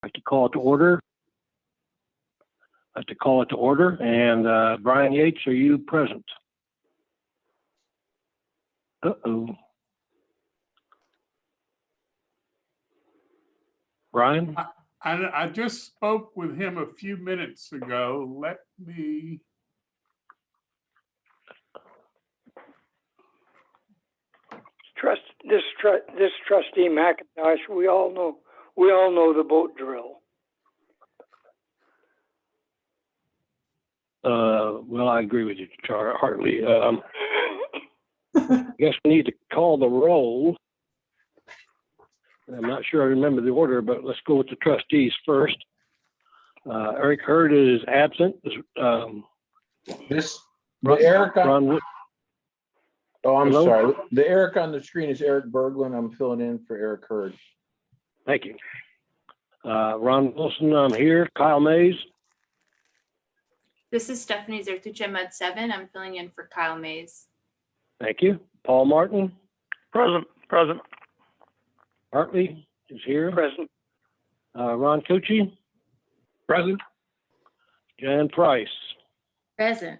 I'd like to call it to order. And Brian Yates, are you present? Uh-oh. Brian? I just spoke with him a few minutes ago. Let me. This trustee McIntosh, we all know the boat drill. Well, I agree with you, Hartley. I guess we need to call the roll. I'm not sure I remember the order, but let's go with the trustees first. Eric Hurd is absent. The Eric on, I'm Hello? sorry. The Eric on the screen is Eric Berglund. I'm filling in for Eric Hurd. Thank you. Ron Wilson, I'm here. Kyle Mays. This is Stephanie Zertuche, Med 7. I'm filling in for Kyle Mays. Thank you. Paul Martin. Present. Hartley is here. Present. Ron Cucci. Present. Jan Price. Present.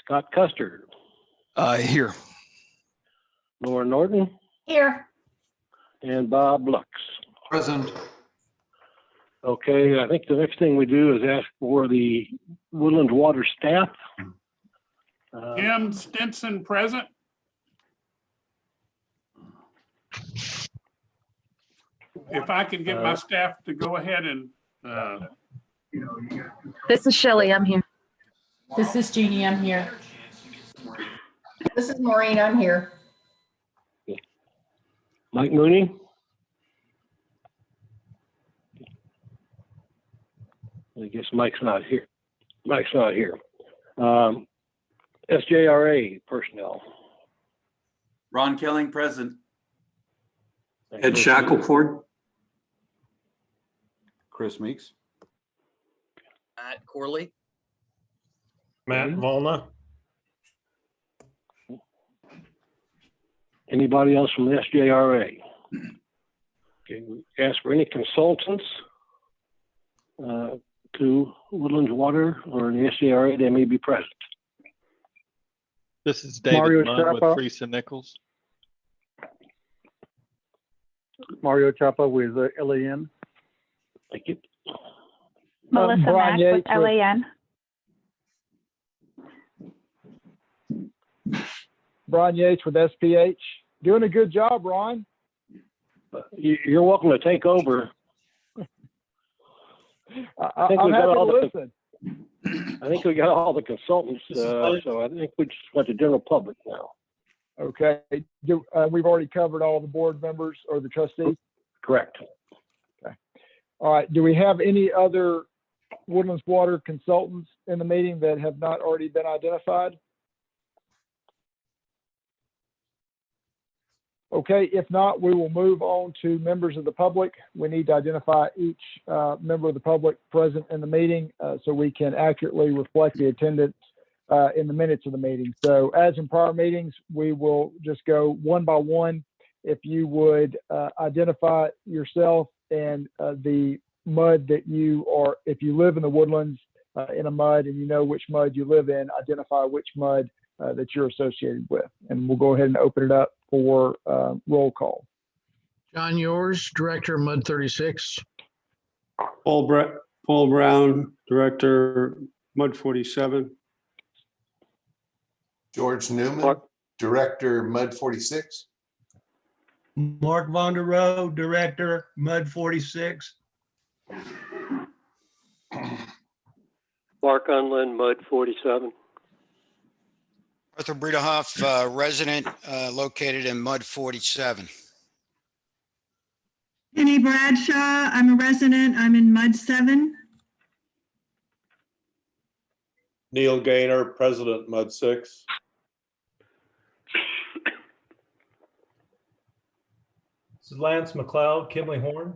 Scott Custer. Here. Laura Norton. Here. And Bob Lux. Present. Okay, I think the next thing we do is ask for the Woodlands Water staff. Jim Stinson present. If I can get my staff to go ahead and This is Shelley. I'm here. This is Jeannie. I'm here. This is Maureen. I'm here. Mike Mooney. I guess Mike's not here. SJRA personnel. Ron Kelling, present. Ed Shackelford. Chris Meeks. Matt Corley. Matt Volna. Anybody else from the SJRA? Okay, we ask for any consultants to Woodlands Water or the SJRA, they may be present. This is David Mario Munn Chapa. with Friesen Nichols. Mario Chapa with LAN. Thank you. Melissa Brian Mack with Yates LAN. Brian Yates with SPH. Doing a good job, Ron. You're welcome to take over. I'm happy to listen. I think we got all the consultants, so I think we just want the general public now. Okay. We've already covered all the board members or the trustees? Correct. Okay. All right. Do we have any other Woodlands Water consultants in the meeting that have not already been identified? Okay, if not, we will move on to members of the public. We need to identify each member of the public present in the meeting so we can accurately reflect the attendance in the minutes of the meeting. So as in prior meetings, we will just go one by one. If you would identify yourself and the mud that you are, if you live in the Woodlands in a mud and you know which mud you live in, identify which mud that you're associated with. And we'll go ahead and open it up for roll call. John Yours, Director, Mud 36. Paul Brown, Director, Mud 47. George Newman, Director, Mud 46. Mark Vonderoe, Director, Mud 46. Mark Unlin, Mud 47. Arthur Bredehoff, resident located in Mud 47. Penny Bradshaw, I'm a resident. I'm in Mud 7. Neil Gaynor, President, Mud 6. This is Lance McLeod, Kimley Horn.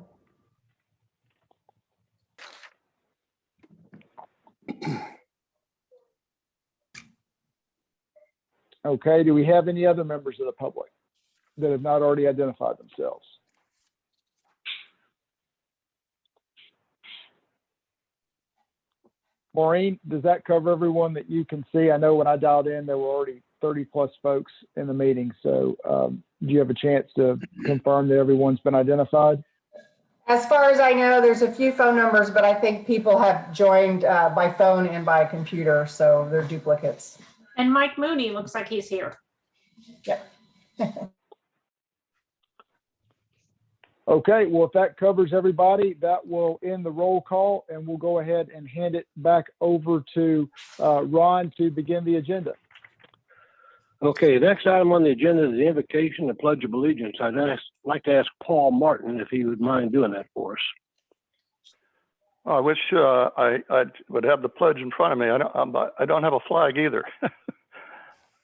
Okay, do we have any other members of the public that have not already identified themselves? Maureen, does that cover everyone that you can see? I know when I dialed in, there were already 30 plus folks in the meeting. So do you have a chance to confirm that everyone's been identified? As far as I know, there's a few phone numbers, but I think people have joined by phone and by computer, so they're duplicates. And Mike Mooney looks like he's here. Yep. Okay, well, if that covers everybody, that will end the roll call, and we'll go ahead and hand it back over to Ron to begin the agenda. Okay, next item on the agenda is the invocation and pledge of allegiance. I'd like to ask Paul Martin if he would mind doing that for us. I wish I would have the pledge in front of me. I don't have a flag either.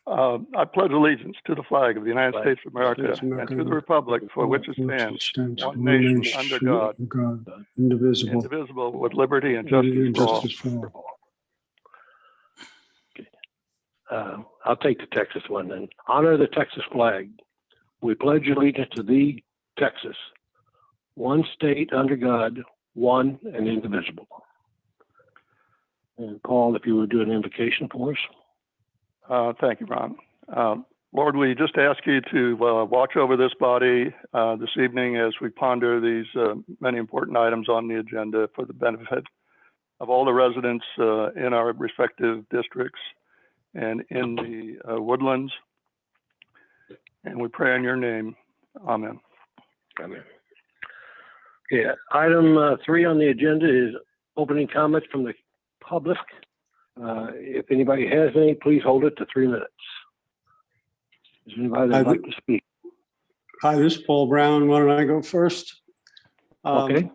I pledge allegiance to the flag of the United States of America and to the republic for which it stands, one nation under God, indivisible, with liberty and justice for all. I'll take the Texas one then. Honor the Texas flag. We pledge allegiance to thee, Texas, one state under God, one and indivisible. And Paul, if you would do an invocation for us. Thank you, Ron. Lord, we just ask you to watch over this body this evening as we ponder these many important items on the agenda for the benefit of all the residents in our respective districts and in the Woodlands. And we pray in your name. Amen. Amen. Yeah, item 3 on the agenda is opening comments from the public. If anybody has any, please hold it to 3 minutes. Is there anybody that'd like to speak? Hi, this is Paul Brown. Why don't I go first? Okay.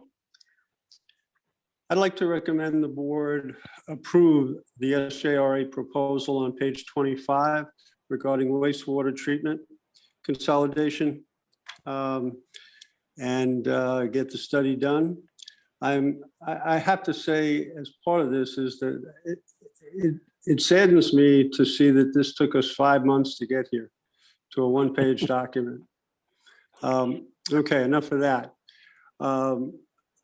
I'd like to recommend the board approve the SJRA proposal on page 25 regarding wastewater treatment consolidation and get the study done. I have to say, as part of this, is that it saddens me to see that this took us 5 months to get here to a one-page document. Okay, enough of that.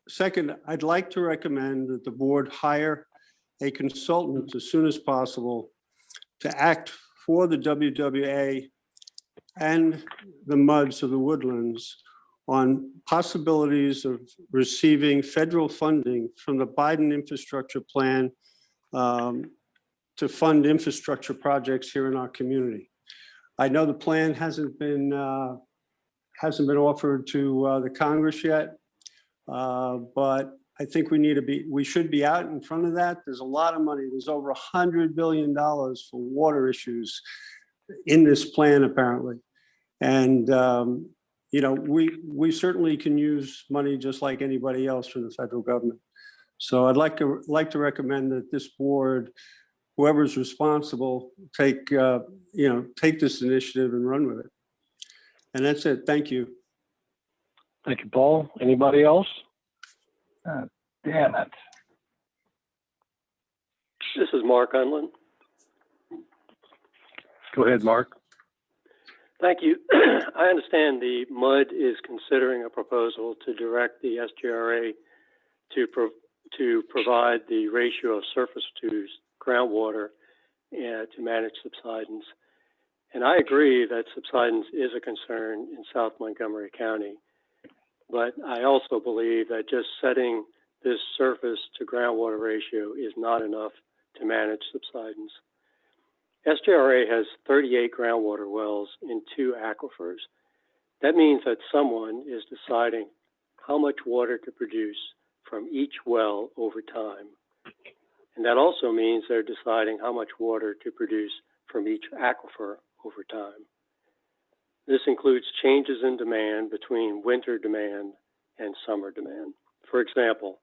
Second, I'd like to recommend that the board hire a consultant as soon as possible to act for the WWA and the MUDs of the Woodlands on possibilities of receiving federal funding from the Biden infrastructure plan to fund infrastructure projects here in our community. I know the plan hasn't been offered to the Congress yet, but I think we should be out in front of that. There's a lot of money. There's over $100 billion for water issues in this plan, apparently. And we certainly can use money just like anybody else from the federal government. So I'd like to recommend that this board, whoever's responsible, take this initiative and run with it. And that's it. Thank you. Thank you, Paul. Anybody else? Damn it. This is Mark Unlin. Go ahead, Mark. Thank you. I understand the MUD is considering a proposal to direct the SGRA to provide the ratio of surface to groundwater to manage subsidence. And I agree that subsidence is a concern in South Montgomery County. But I also believe that just setting this surface to groundwater ratio is not enough to manage subsidence. SJRA has 38 groundwater wells in 2 aquifers. That means that someone is deciding how much water to produce from each well over time. And that also means they're deciding how much water to produce from each aquifer over time. This includes changes in demand between winter demand and summer demand. For example,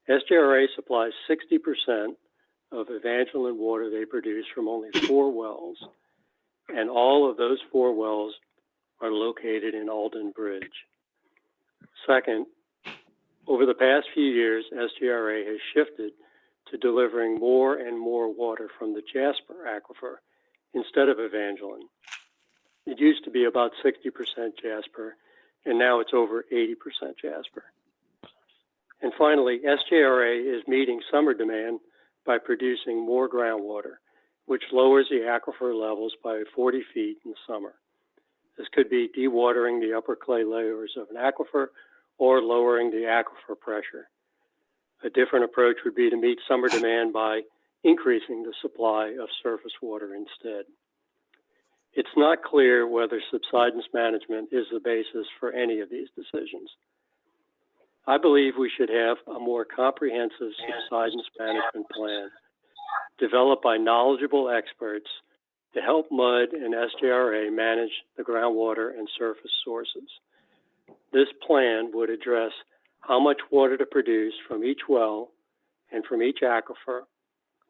SJRA supplies 60% of Evangeline water they produce from only 4 wells, and all of those 4 wells are located in Alden Bridge. Second, over the past few years, SJRA has shifted to delivering more and more water from the Jasper aquifer instead of Evangeline. It used to be about 60% Jasper, and now it's over 80% Jasper. And finally, SJRA is meeting summer demand by producing more groundwater, which lowers the aquifer levels by 40 feet in the summer. This could be dewatering the upper clay layers of an aquifer or lowering the aquifer pressure. A different approach would be to meet summer demand by increasing the supply of surface water instead. It's not clear whether subsidence management is the basis for any of these decisions. I believe we should have a more comprehensive subsidence management plan developed by knowledgeable experts to help MUD and SJRA manage the groundwater and surface sources. This plan would address how much water to produce from each well and from each aquifer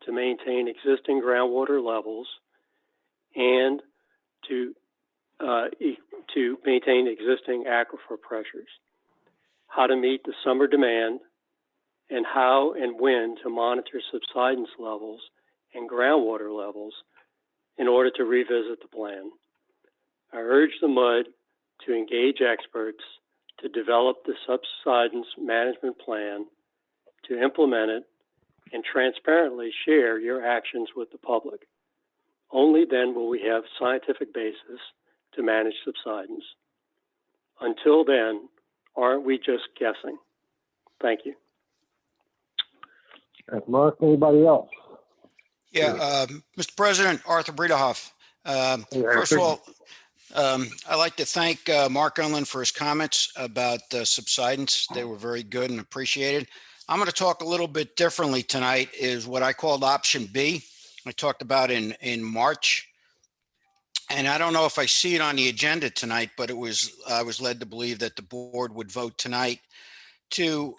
to maintain existing groundwater levels and to maintain existing aquifer pressures, how to meet the summer demand, and how and when to monitor subsidence levels and groundwater levels in order to revisit the plan. I urge the MUD to engage experts to develop the subsidence management plan, to implement it, and transparently share your actions with the public. Only then will we have scientific basis to manage subsidence. Until then, aren't we just guessing? Thank you. Thanks, Mark. Anybody else? Yeah, Mr. President, Arthur Bredehoff. First of all, I'd like to thank Mark Unland for his comments about subsidence. They were very good and appreciated. I'm going to talk a little bit differently tonight, is what I called option B. I talked about in March. And I don't know if I see it on the agenda tonight, but I was led to believe that the board would vote tonight to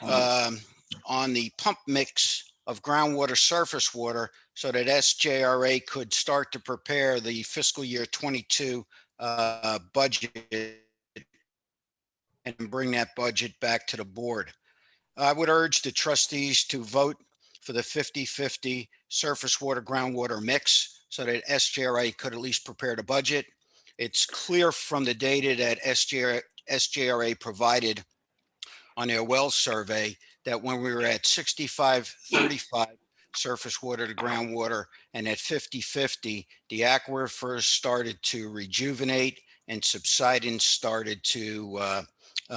on the pump mix of groundwater surface water so that SJRA could start to prepare the fiscal year 22 budget and bring that budget back to the board. I would urge the trustees to vote for the 50-50 surface water groundwater mix so that SJRA could at least prepare the budget. It's clear from the data that SJRA provided on their well survey that when we were at 65-35 surface water to groundwater and at 50-50, the aquifers started to rejuvenate and subsidence started to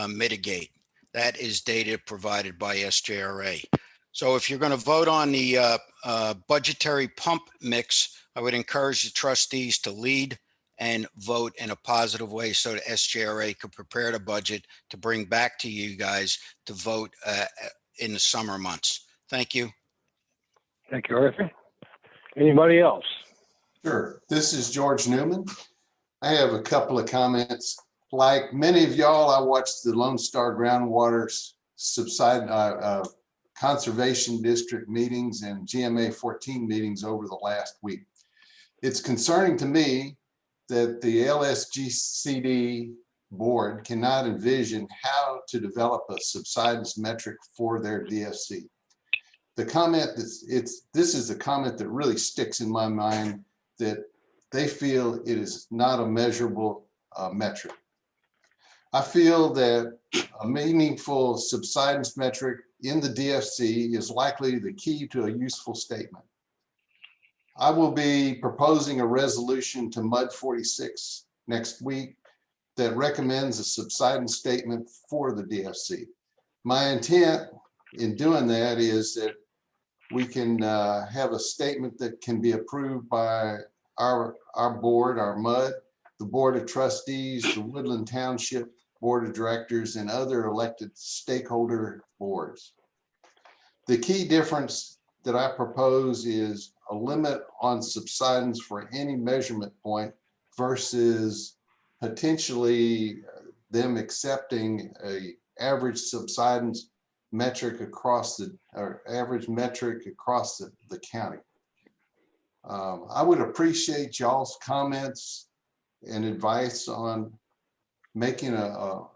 mitigate. That is data provided by SJRA. So if you're going to vote on the budgetary pump mix, I would encourage the trustees to lead and vote in a positive way so that SJRA could prepare the budget to bring back to you guys to vote in the summer months. Thank you. Thank you, Arthur. Anybody else? Sure. This is George Newman. I have a couple of comments. Like many of y'all, I watched the Lone Star Groundwater Conservation District meetings and GMA 14 meetings over the last week. It's concerning to me that the LSGCD board cannot envision how to develop a subsidence metric for their DFC. The comment this is a comment that really sticks in my mind, that they feel it is not a measurable metric. I feel that a meaningful subsidence metric in the DFC is likely the key to a useful statement. I will be proposing a resolution to MUD 46 next week that recommends a subsidence statement for the DFC. My intent in doing that is that we can have a statement that can be approved by our board, our MUD, the Board of Trustees, the Woodland Township Board of Directors, and other elected stakeholder boards. The key difference that I propose is a limit on subsidence for any measurement point versus potentially them accepting a average subsidence metric across the, or average metric across the county. I would appreciate y'all's comments and advice on making a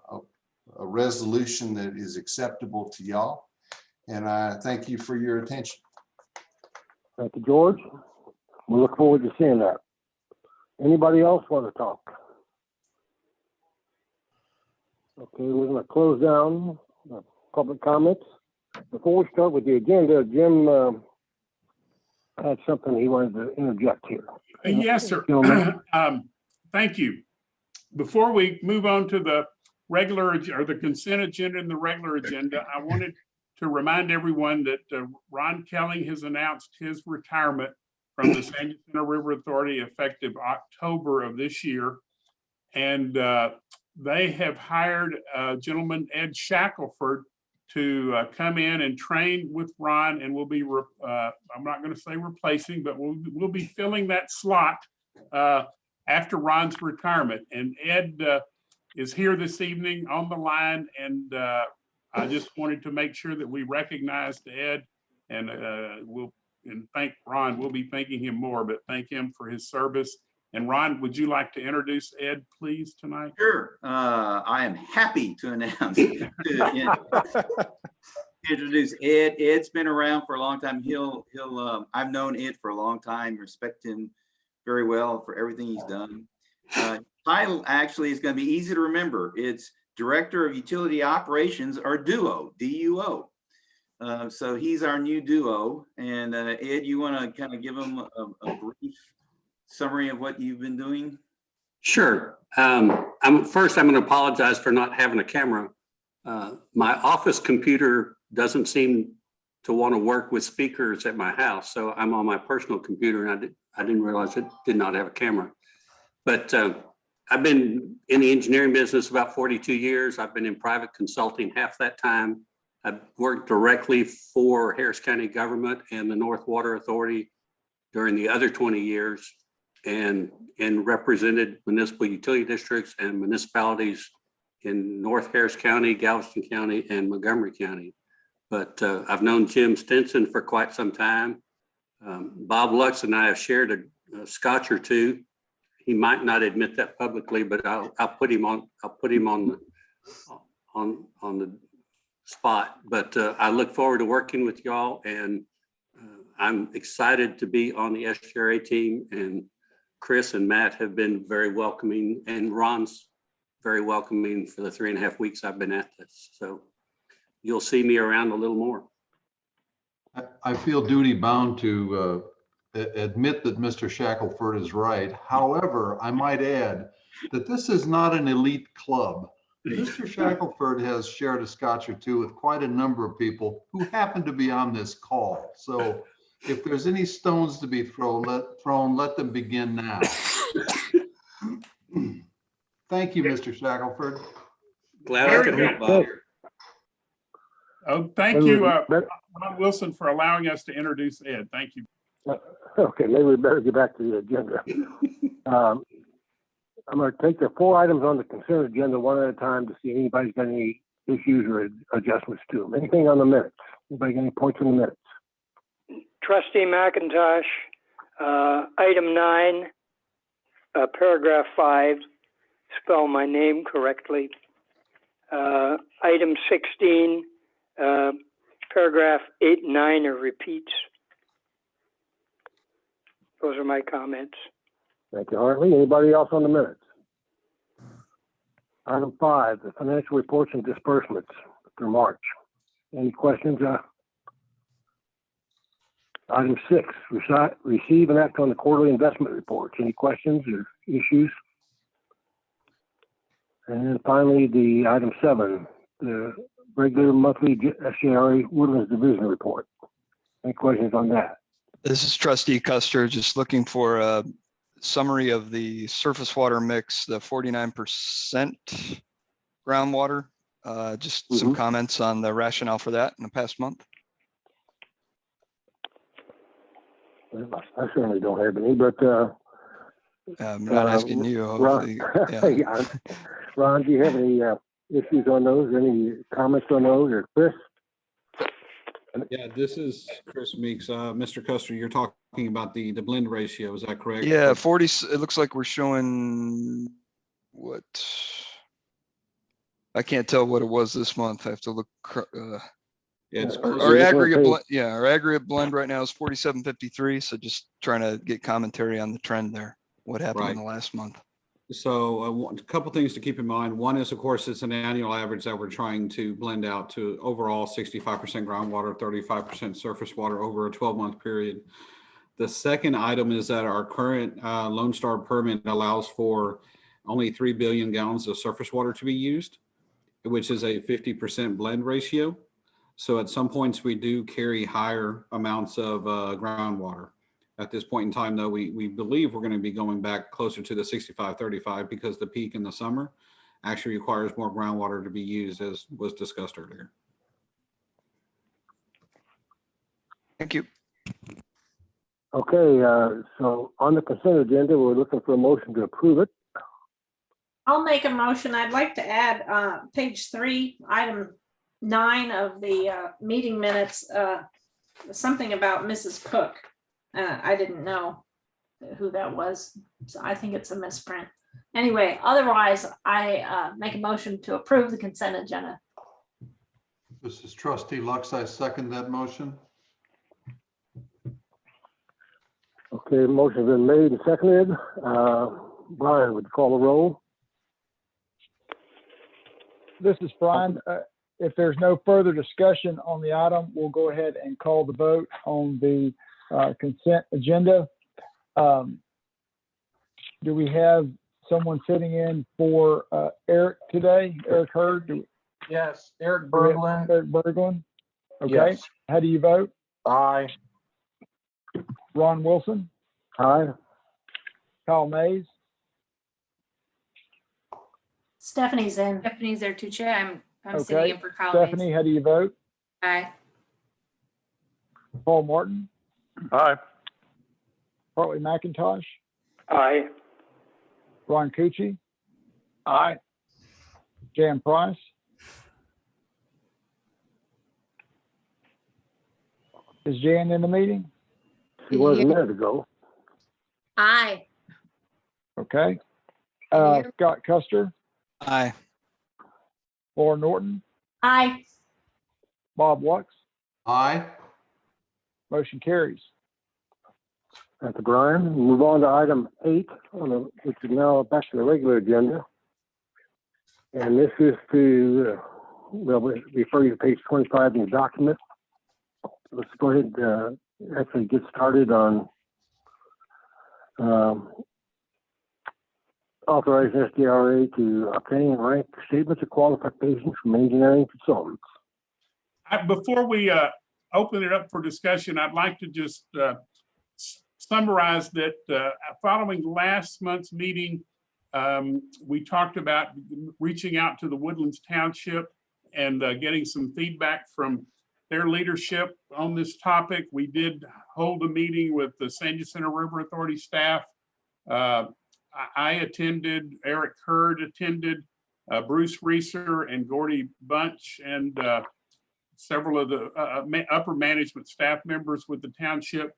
resolution that is acceptable to y'all. And I thank you for your attention. Thank you, George. We look forward to seeing that. Anybody else want to talk? Okay, we're going to close down public comments. Before we start with the agenda, Jim had something he wanted to interject here. Yes, sir. Thank you. Before we move on to the or the consent agenda and the regular agenda, I wanted to remind everyone that Ron Kelling has announced his retirement from the San Jacinto River Authority effective October of this year. And they have hired gentleman, Ed Shackelford, to come in and train with Ron, and we'll be, I'm not going to say replacing, but we'll be filling that slot after Ron's retirement. And Ed is here this evening on the line, and I just wanted to make sure that we recognized Ed, and thank Ron. We'll be thanking him more, but thank him for his service. And Ron, would you like to introduce Ed, please, tonight? Sure. I am happy to announce, introduce Ed. Ed's been around for a long time. I've known Ed for a long time, respect him very well for everything he's done. Title actually is going to be easy to remember. It's Director of Utility Operations, or DUO, D-U-O. So he's our new DUO. And Ed, you want to kind of give him a brief summary of what you've been doing? Sure. First, I'm going to apologize for not having a camera. My office computer doesn't seem to want to work with speakers at my house, so I'm on my personal computer, and I didn't realize it did not have a camera. But I've been in the engineering business about 42 years. I've been in private consulting half that time. I've worked directly for Harris County government and the North Water Authority during the other 20 years, and represented municipal utility districts and municipalities in North Harris County, Galveston County, and Montgomery County. But I've known Jim Stinson for quite some time. Bob Lux and I have shared a scotch or two. He might not admit that publicly, but I'll put him on the spot. But I look forward to working with y'all, and I'm excited to be on the SGRA team. And Chris and Matt have been very welcoming, and Ron's very welcoming for the 3.5 weeks I've been at this. So you'll see me around a little more. I feel duty bound to admit that Mr. Shackelford is right. However, I might add that this is not an elite club. Mr. Shackelford has shared a scotch or two with quite a number of people who happen to be on this call. So if there's any stones to be thrown, let them begin now. Thank you, Mr. Shackelford. Glad I could help, Bob. Oh, thank you, Ron Wilson, for allowing us to introduce Ed. Thank you. Okay, maybe we better get back to the agenda. I'm going to take the 4 items on the consent agenda one at a time to see if anybody's got any issues or adjustments to them. Anything on the minutes? Anybody got any points on the minutes? Trustee McIntosh, item 9, paragraph 5, spell my name correctly. Item 16, paragraph 8 and 9 are repeats. Those are my comments. Thank you, Hartley. Anybody else on the minutes? Item 5, the financial reports and disbursements through March. Any questions? Item 6, receive and act on the quarterly investment reports. Any questions or issues? And then finally, the item 7, the regular monthly SGRA Woodlands Division report. Any questions on that? This is Trustee Custer, just looking for a summary of the surface water mix, the 49% groundwater. Just some comments on the rationale for that in the past month. I certainly don't have any, but I'm not asking you. Ron, yeah. Ron, do you have any issues on those? Any comments on those, or Chris? Yeah, this is Chris Meeks. Mr. Custer, you're talking about the blend ratio, is that correct? Yeah, 40, it looks like we're showing what? I can't tell what it was this month. I have to look. Yeah, it's our aggregate blend, our aggregate blend right now is 47.53. So just trying to get commentary on the trend there. What happened in the last month? So a couple things to keep in mind. One is, of course, it's an annual average that we're trying to blend out to overall 65% groundwater, 35% surface water over a 12-month period. The second item is that our current Lone Star permit allows for only 3 billion gallons of surface water to be used, which is a 50% blend ratio. So at some points we do carry higher amounts of groundwater. At this point in time, though, we believe we're going to be going back closer to the 65-35 because the peak in the summer actually requires more groundwater to be used, as was discussed earlier. Thank you. Okay, so on the consent agenda, we're looking for a motion to approve it. I'll make a motion. I'd like to add page 3, item 9 of the meeting minutes, something about Mrs. Cook. I didn't know who that was, so I think it's a misprint. Anyway, otherwise, I make a motion to approve the consent agenda. This is Trustee Lux. I second that motion. Okay, motion's been made and seconded. Brian, would you call the roll? This is Brian. If there's no further discussion on the item, we'll go ahead and call the vote on the consent agenda. Do we have someone sitting in for Eric today? Eric Hurd? Yes, Eric Berglund. Eric Berglund? Okay. Yes. How do you vote? Aye. Ron Wilson? Aye. Kyle Mays? Stephanie's in. Stephanie's there too, Chair. I'm sitting Okay. in for Kyle. Stephanie, how do you vote? Aye. Paul Martin? Aye. Hartley McIntosh? Aye. Ron Cucci? Aye. Jan Price? Is Jan in the meeting? She was a minute ago. Aye. Okay. Scott Custer? Aye. Laura Norton? Aye. Bob Lux? Aye. Motion carries. Thank you, Brian. Move on to item 8, which is now back to the regular agenda. And this is to, well, we refer you to page 25 in the document. Let's go ahead and actually get started on authorizing SDRA to obtain and rank statements of qualifications from engineering consultants. Before we open it up for discussion, I'd like to just summarize that following last month's meeting, we talked about reaching out to the Woodlands Township and getting some feedback from their leadership on this topic. We did hold a meeting with the San Jacinto River Authority staff. I attended, Eric Hurd attended, Bruce Reeser and Gordy Bunch, and several of the upper management staff members with the township.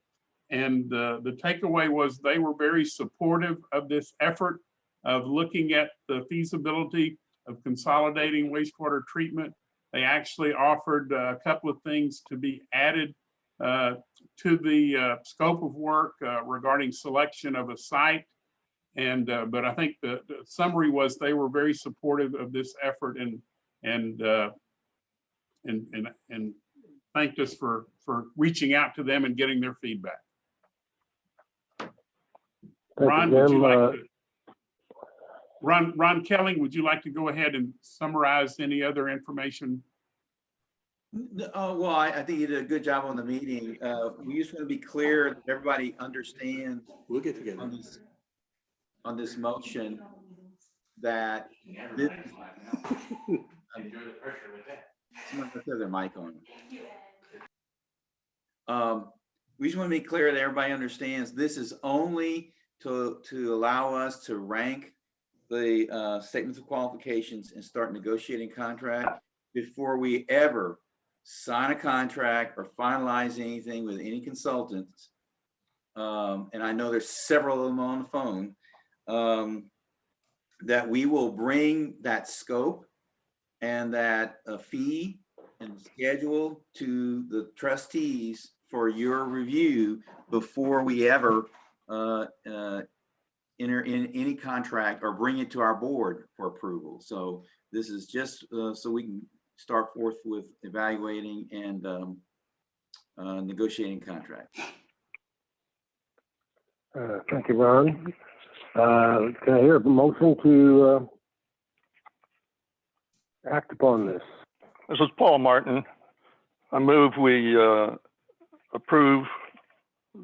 And the takeaway was they were very supportive of this effort of looking at the feasibility of consolidating wastewater treatment. They actually offered a couple of things to be added to the scope of work regarding selection of a site. And but I think the summary was they were very supportive of this effort and thanked us for reaching out to them and getting their feedback. Ron, would you like to, Ron Kelling, would you like to go ahead and summarize any other information? Well, I think you did a good job on the meeting. We just want to be clear that everybody understands. We'll get together on this motion that this, someone put their mic on. We just want to be clear that everybody understands this is only to allow us to rank the statements of qualifications and start negotiating contract before we ever sign a contract or finalize anything with any consultants. And I know there's several of them on the phone, that we will bring that scope and that fee and schedule to the trustees for your review before we ever enter in any contract or bring it to our board for approval. So this is just so we can start forth with evaluating and negotiating contracts. Thank you, Ron. Can I hear a motion to act upon this? This is Paul Martin. I move we approve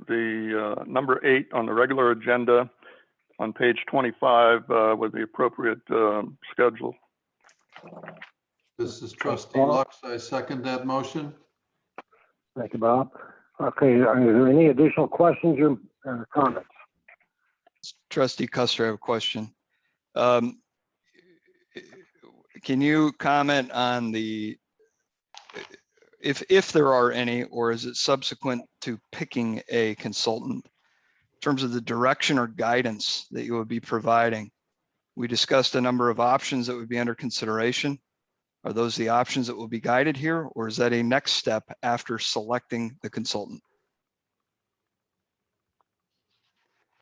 the number 8 on the regular agenda on page 25 with the appropriate schedule. This is Trustee Lux. I second that motion. Thank you, Bob. Okay, are there any additional questions or comments? Trustee Custer, I have a question. Can you comment on the, if there are any, or is it subsequent to picking a consultant, in terms of the direction or guidance that you would be providing? We discussed a number of options that would be under consideration. Are those the options that will be guided here, or is that a next step after selecting the consultant?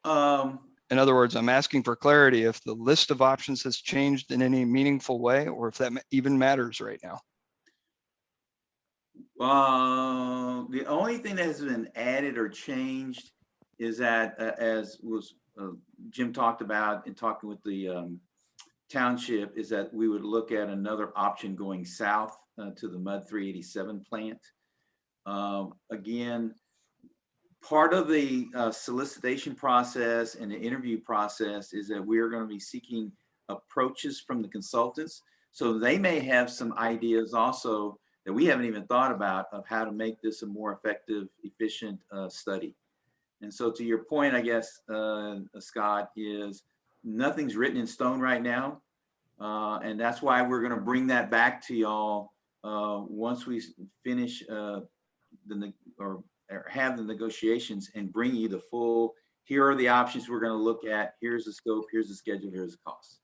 In other words, I'm asking for clarity if the list of options has changed in any meaningful way, or if that even matters right now. The only thing that has been added or changed is that, as was Jim talked about in talking with the township, is that we would look at another option going south to the MUD 387 plant. Again, part of the solicitation process and the interview process is that we are going to be seeking approaches from the consultants. So they may have some ideas also that we haven't even thought about of how to make this a more effective, efficient study. And so to your point, I guess, Scott, is nothing's written in stone right now. And that's why we're going to bring that back to y'all once we finish or have the negotiations and bring you the full, here are the options we're going to look at. Here's the scope, here's the schedule, here's the cost.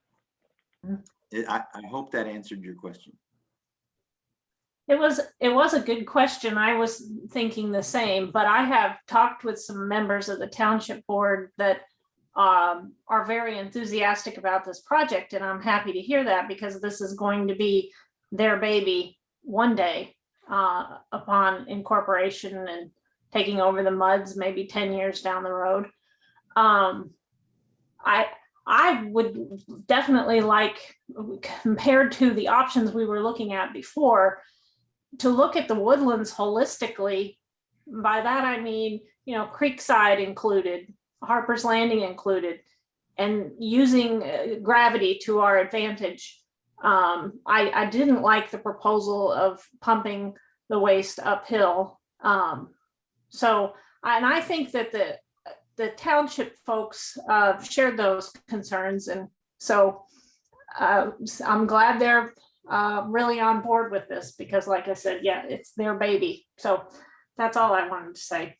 I hope that answered your question. It was a good question. I was thinking the same, but I have talked with some members of the township board that are very enthusiastic about this project, and I'm happy to hear that because this is going to be their baby one day upon incorporation and taking over the MUDs maybe 10 years down the road. I would definitely like, compared to the options we were looking at before, to look at the Woodlands holistically. By that I mean, you know, Creekside included, Harper's Landing included, and using gravity to our advantage. I didn't like the proposal of pumping the waste uphill. So, and I think that the township folks shared those concerns, and so I'm glad they're really on board with this because, like I said, yeah, it's their baby. So that's all I wanted to say.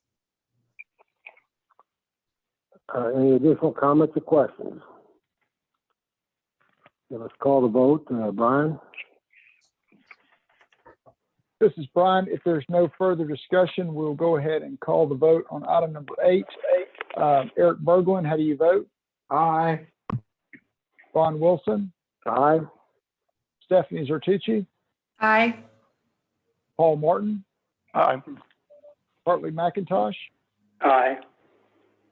Any additional comments or questions? Okay, let's call the vote. Brian? This is Brian. If there's no further discussion, we'll go ahead and call the vote on item number 8. Eric Berglund, how do you vote? Aye. Vaughn Wilson? Aye. Stephanie Zertucci? Aye. Paul Martin? Aye. Hartley McIntosh? Aye.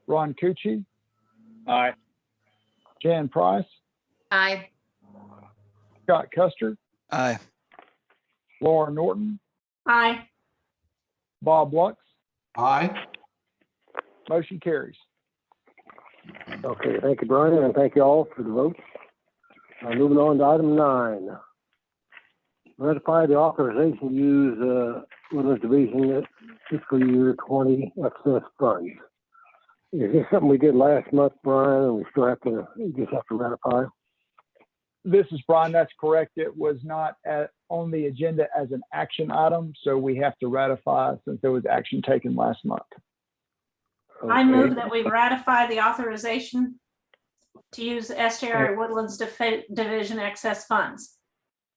Ron Cucci? Aye. Jan Price? Aye. Scott Custer? Aye. Laura Norton? Aye. Bob Lux? Aye. Motion carries. Okay, thank you, Brian, and thank you all for the votes. Moving on to item 9. Ratify the authorization to use Woodlands Division fiscal year 20 excess funds. Is this something we did last month, Brian, and we just have to ratify? This is Brian. That's correct. It was not on the agenda as an action item, so we have to ratify since there was action taken last month. Okay. I move that we ratify the authorization to use SJR Woodlands Division excess funds.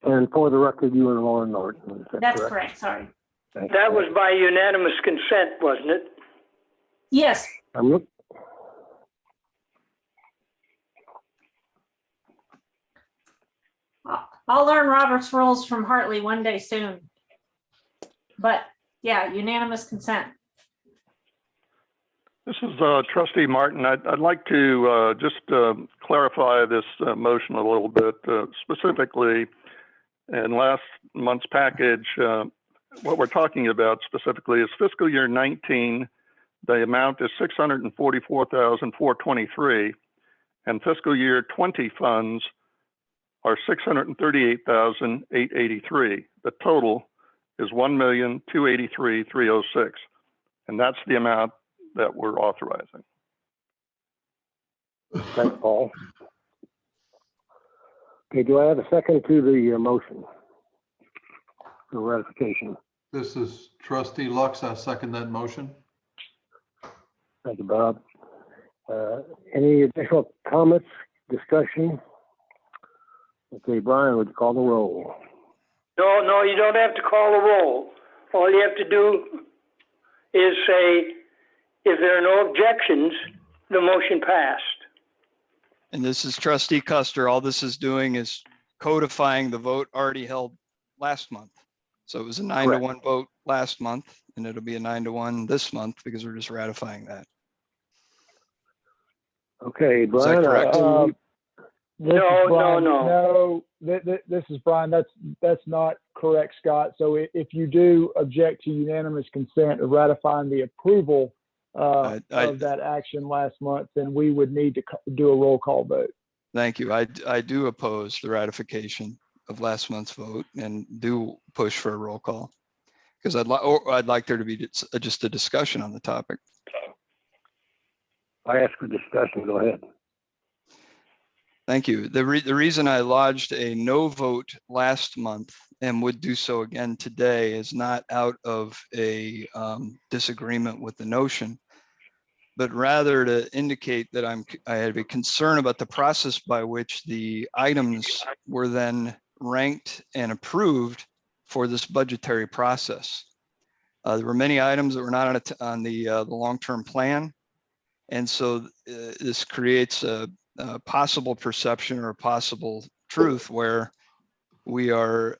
And for the record, you and Lauren Norton. That's correct. Sorry. That was by unanimous consent, wasn't it? Yes. I'll learn Robert's rules from Hartley one day soon. But yeah, unanimous consent. This is Trustee Martin. I'd like to just clarify this motion a little bit. Specifically, in last month's package, what we're talking about specifically is fiscal year 19. The amount is $644,423, and fiscal year 20 funds are $638,883. The total is $1,283,306, and that's the amount that we're authorizing. Thanks, Paul. Okay, do I have a second to the motion for ratification? This is Trustee Lux. I second that motion. Thank you, Bob. Any additional comments, discussion? Okay, Brian, would you call the roll? No, you don't have to call the roll. All you have to do is say, if there are no objections, the motion passed. And this is Trustee Custer. All this is doing is codifying the vote already held last month. So it was a 9-to-1 vote last month, and it'll be a 9-to-1 this month because we're just ratifying that. Okay, Is that Brian. correct? No. This is Brian. That's not correct, Scott. So if you do object to unanimous consent of ratifying the approval of that action last month, then we would need to do a roll call vote. Thank you. I do oppose the ratification of last month's vote and do push for a roll call because I'd like there to be just a discussion on the topic. I asked for discussion. Go ahead. Thank you. The reason I lodged a no vote last month and would do so again today is not out of a disagreement with the notion, but rather to indicate that I have a concern about the process by which the items were then ranked and approved for this budgetary process. There were many items that were not on the long-term plan. And so this creates a possible perception or a possible truth where we are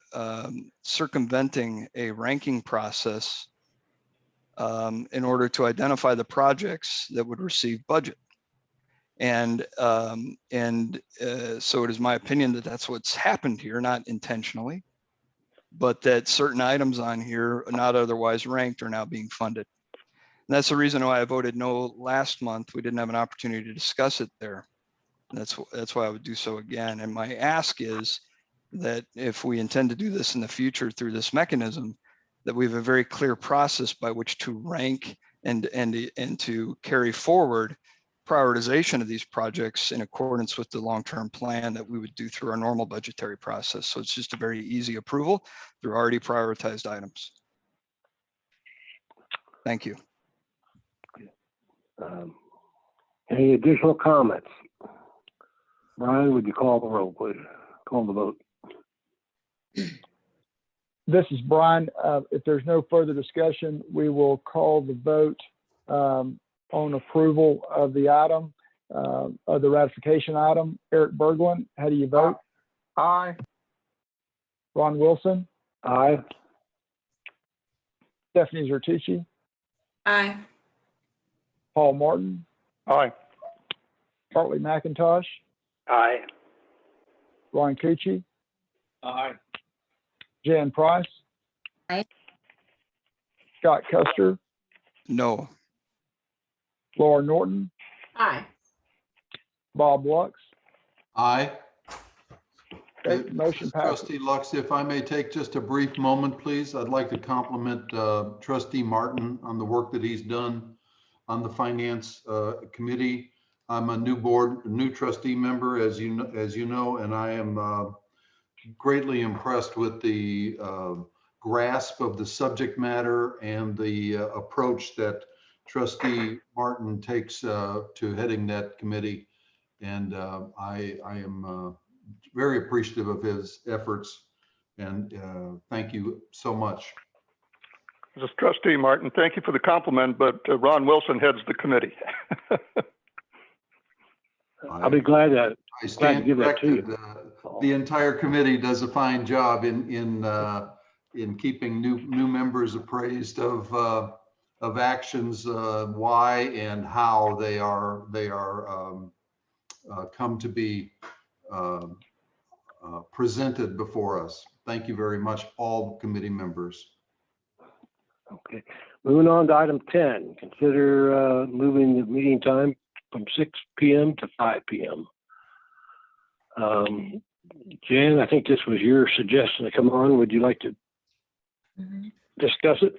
circumventing a ranking process in order to identify the projects that would receive budget. And so it is my opinion that that's what's happened here, not intentionally, but that certain items on here not otherwise ranked are now being funded. And that's the reason why I voted no last month. We didn't have an opportunity to discuss it there. And that's why I would do so again. And my ask is that if we intend to do this in the future through this mechanism, that we have a very clear process by which to rank and to carry forward prioritization of these projects in accordance with the long-term plan that we would do through our normal budgetary process. So it's just a very easy approval through already prioritized items. Thank you. Any additional comments? Brian, would you call the roll, please? Call the vote. This is Brian. If there's no further discussion, we will call the vote on approval of the item, of the ratification item. Eric Berglund, how do you vote? Aye. Ron Wilson? Aye. Stephanie Zertucci? Aye. Paul Martin? Aye. Hartley McIntosh? Aye. Ron Cucci? Aye. Jan Price? Aye. Scott Custer? No. Laura Norton? Aye. Bob Lux? Aye. Okay, motion passes. Trustee Lux, if I may take just a brief moment, please. I'd like to compliment Trustee Martin on the work that he's done on the Finance Committee. I'm a new trustee member, as you know, and I am greatly impressed with the grasp of the subject matter and the approach that Trustee Martin takes to heading that committee. And I am very appreciative of his efforts, and thank you so much. This is Trustee Martin. Thank you for the compliment, but Ron Wilson heads the committee. I'll be glad to give that to you. The entire committee does a fine job in keeping new members appraised of of actions, why and how they are come to be presented before us. Thank you very much, all committee members. Okay, moving on to item 10, consider moving the meeting time from 6 p.m. to 5 p.m. Jan, I think this was your suggestion to come on. Would you like to discuss it?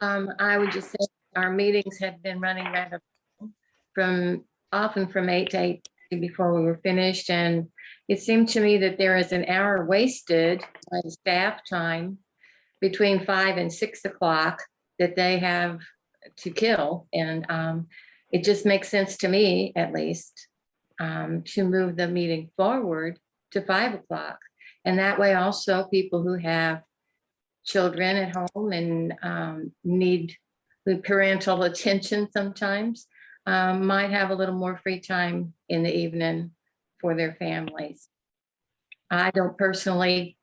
I would just say our meetings have been running rather often from 8 to 8 before we were finished. And it seemed to me that there is an hour wasted on staff time between 5 and 6 o'clock that they have to kill. And it just makes sense to me, at least, to move the meeting forward to 5 o'clock. And that way also people who have children at home and need the parental attention sometimes might have a little more free time in the evening for their families. I don't personally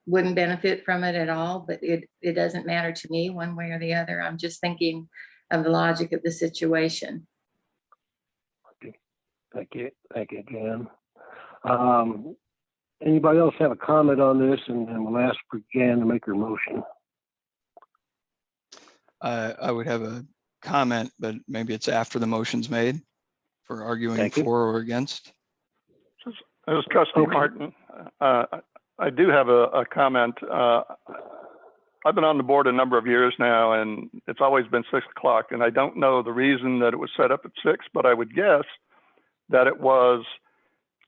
wouldn't benefit from it at all, but it doesn't matter to me one way or the other. I'm just thinking of the logic of the situation. Thank you, Jan. Anybody else have a comment on this? And then we'll ask for Jan to make her motion. I would have a comment, but maybe it's after the motion's made for arguing for or against. This is Trustee Martin. I do have a comment. I've been on the board a number of years now, and it's always been 6 o'clock. And I don't know the reason that it was set up at 6, but I would guess that it was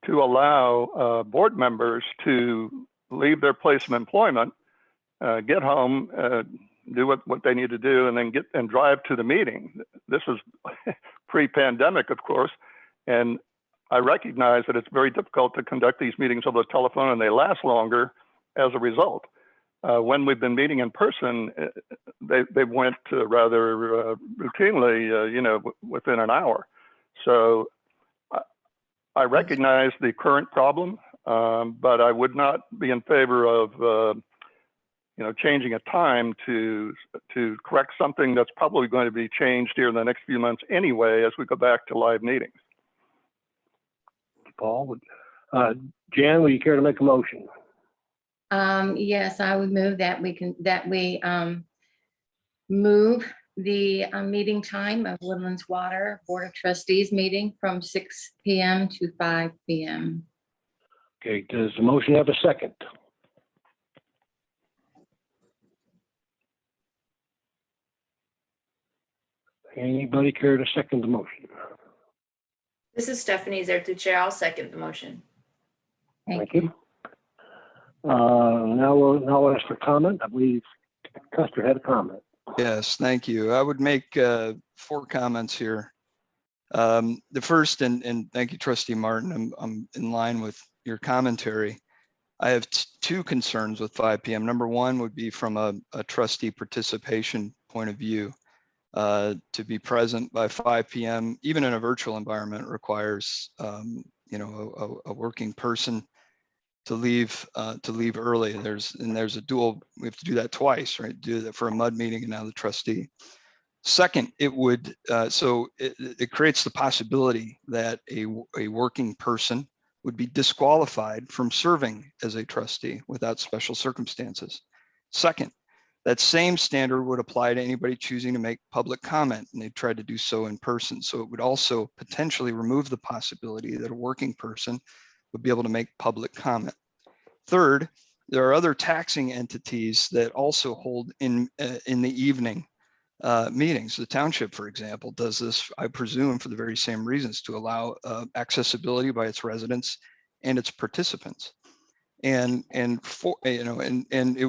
to allow board members to leave their place of employment, get home, do what they need to do, and then drive to the meeting. This is pre-pandemic, of course, and I recognize that it's very difficult to conduct these meetings over the telephone, and they last longer as a result. When we've been meeting in person, they went rather routinely, within an hour. So I recognize the current problem, but I would not be in favor of changing a time to correct something that's probably going to be changed here in the next few months anyway as we go back to live meetings. Paul, Jan, would you care to make a motion? Yes, I would move that we move the meeting time of Woodlands Water Board of Trustees meeting from 6 p.m. to 5 p.m. Okay, does the motion have a second? Anybody care to second the motion? This is Stephanie Zertuche. I'll second the motion. Thank you. Now we'll ask for comment. I believe Custer had a comment. Yes, thank you. I would make 4 comments here. The first, and thank you, Trustee Martin, I'm in line with your commentary. I have 2 concerns with 5 p.m. Number 1 would be from a trustee participation point of view. To be present by 5 p.m., even in a virtual environment, requires a working person to leave early. There's a dual. We have to do that twice, right? Do that for a MUD meeting and now the trustee. Second, it would it creates the possibility that a working person would be disqualified from serving as a trustee without special circumstances. Second, that same standard would apply to anybody choosing to make public comment, and they tried to do so in person. So it would also potentially remove the possibility that a working person would be able to make public comment. Third, there are other taxing entities that also hold in the evening meetings. The township, for example, does this, I presume, for the very same reasons, to allow accessibility by its residents and its participants. And an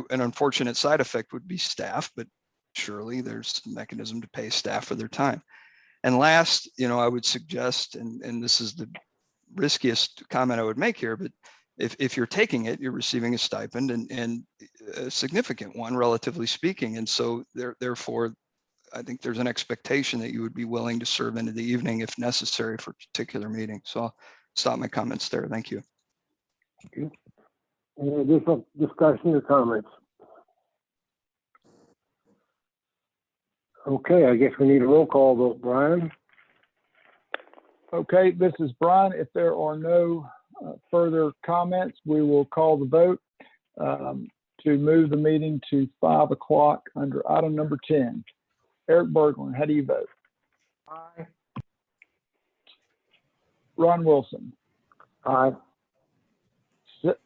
unfortunate side effect would be staff, but surely there's a mechanism to pay staff for their time. And last, I would suggest, and this is the riskiest comment I would make here, but if you're taking it, you're receiving a stipend and a significant one, relatively speaking. And so therefore, I think there's an expectation that you would be willing to serve into the evening if necessary for a particular meeting. So I'll stop my comments there. Thank you. Thank you. Any additional discussion or comments? Okay, I guess we need a roll call vote, Brian. Okay, this is Brian. If there are no further comments, we will call the vote to move the meeting to 5 o'clock under item number 10. Eric Berglund, how do you vote? Aye. Ron Wilson. Aye.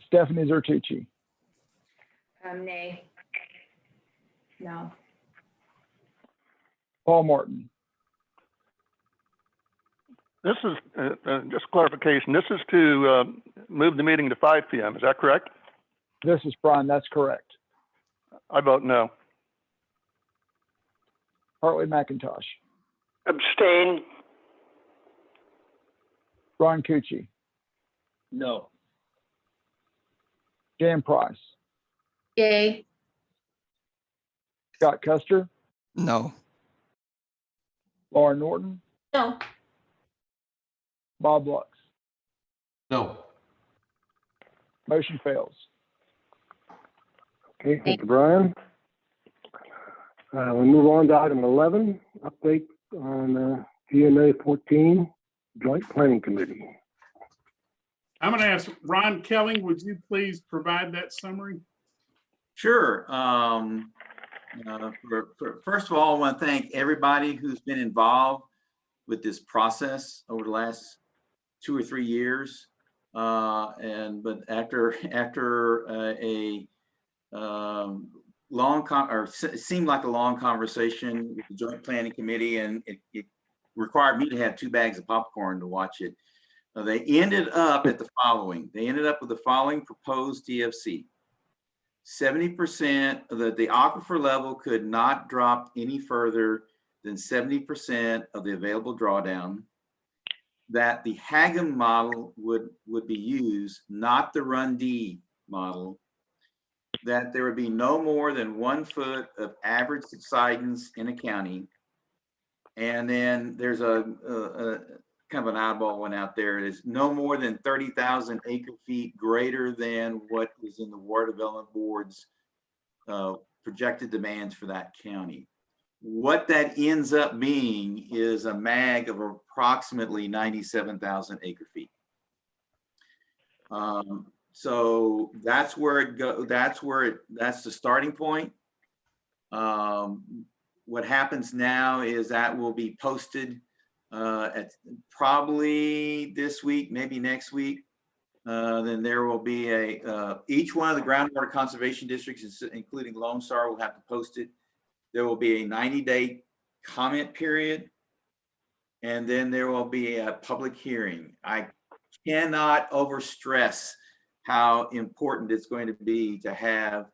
Stephanie Zertucci. Nay. No. Paul Martin. This is just clarification. This is to move the meeting to 5 p.m. Is that correct? This is Brian. That's correct. I vote no. Hartley McIntosh. Abstain. Ron Cucci. No. Jan Price. Yay. Scott Custer. No. Laura Norton. No. Bob Lux. No. Motion fails. Okay, thank you, Brian. We move on to item 11, update on GMA 14 Joint Planning Committee. I'm going to ask Ron Kelly, would you please provide that summary? Sure. First of all, I want to thank everybody who's been involved with this process over the last 2 or 3 years. But after a it seemed like a long conversation with the Joint Planning Committee, and it required me to have 2 bags of popcorn to watch it. They ended up at the following. They ended up with the following proposed DFC. 70% of the aquifer level could not drop any further than 70% of the available drawdown. That the Haggam model would be used, not the Run-D model. That there would be no more than 1 foot of average subsidence in a county. And then there's a kind of an oddball one out there. It is no more than 30,000 acre feet greater than what is in the Water Development Board's projected demands for that county. What that ends up being is a MAG of approximately 97,000 acre feet. So that's where it goes. That's the starting point. What happens now is that will be posted at probably this week, maybe next week. Then there will be each one of the groundwater conservation districts, including Lone Star, will have to post it. There will be a 90-day comment period, and then there will be a public hearing. I cannot overstress how important it's going to be to have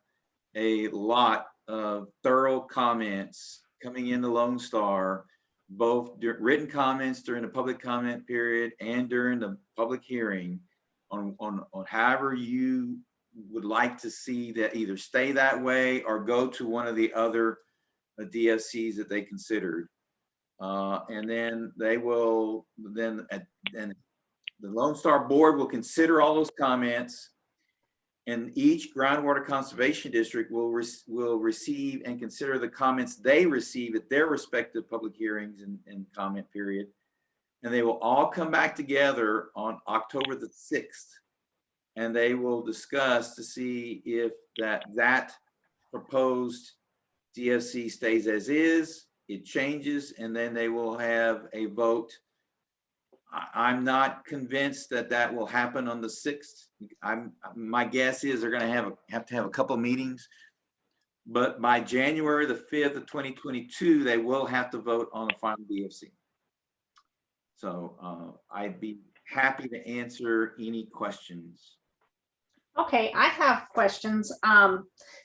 a lot of thorough comments coming into Lone Star, both written comments during the public comment period and during the public hearing on however you would like to see that either stay that way or go to one of the other DFCs that they considered. And then they will, and the Lone Star Board will consider all those comments, and each groundwater conservation district will receive and consider the comments they receive at their respective public hearings and comment period. And they will all come back together on October the 6th, and they will discuss to see if that proposed DFC stays as is, it changes, and then they will have a vote. I'm not convinced that will happen on the 6th. My guess is they're going to have to have a couple of meetings, but by January the 5th of 2022, they will have to vote on the final DFC. So I'd be happy to answer any questions. Okay, I have questions.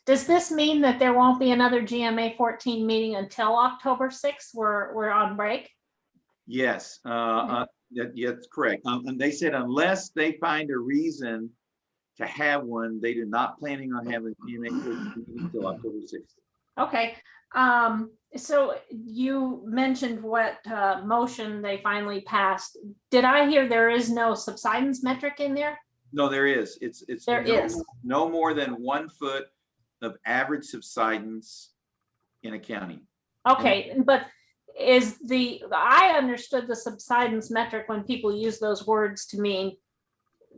Does this mean that there won't be another GMA 14 meeting until October 6th? We're on break? Yes, that's correct. And they said unless they find a reason to have one, they are not planning on having GMA 14 meeting until October 6th. Okay. So you mentioned what motion they finally passed. Did I hear there is no subsidence metric in there? No, there is. It's there is no more than 1 foot of average subsidence in a county. Okay, but I understood the subsidence metric when people use those words to mean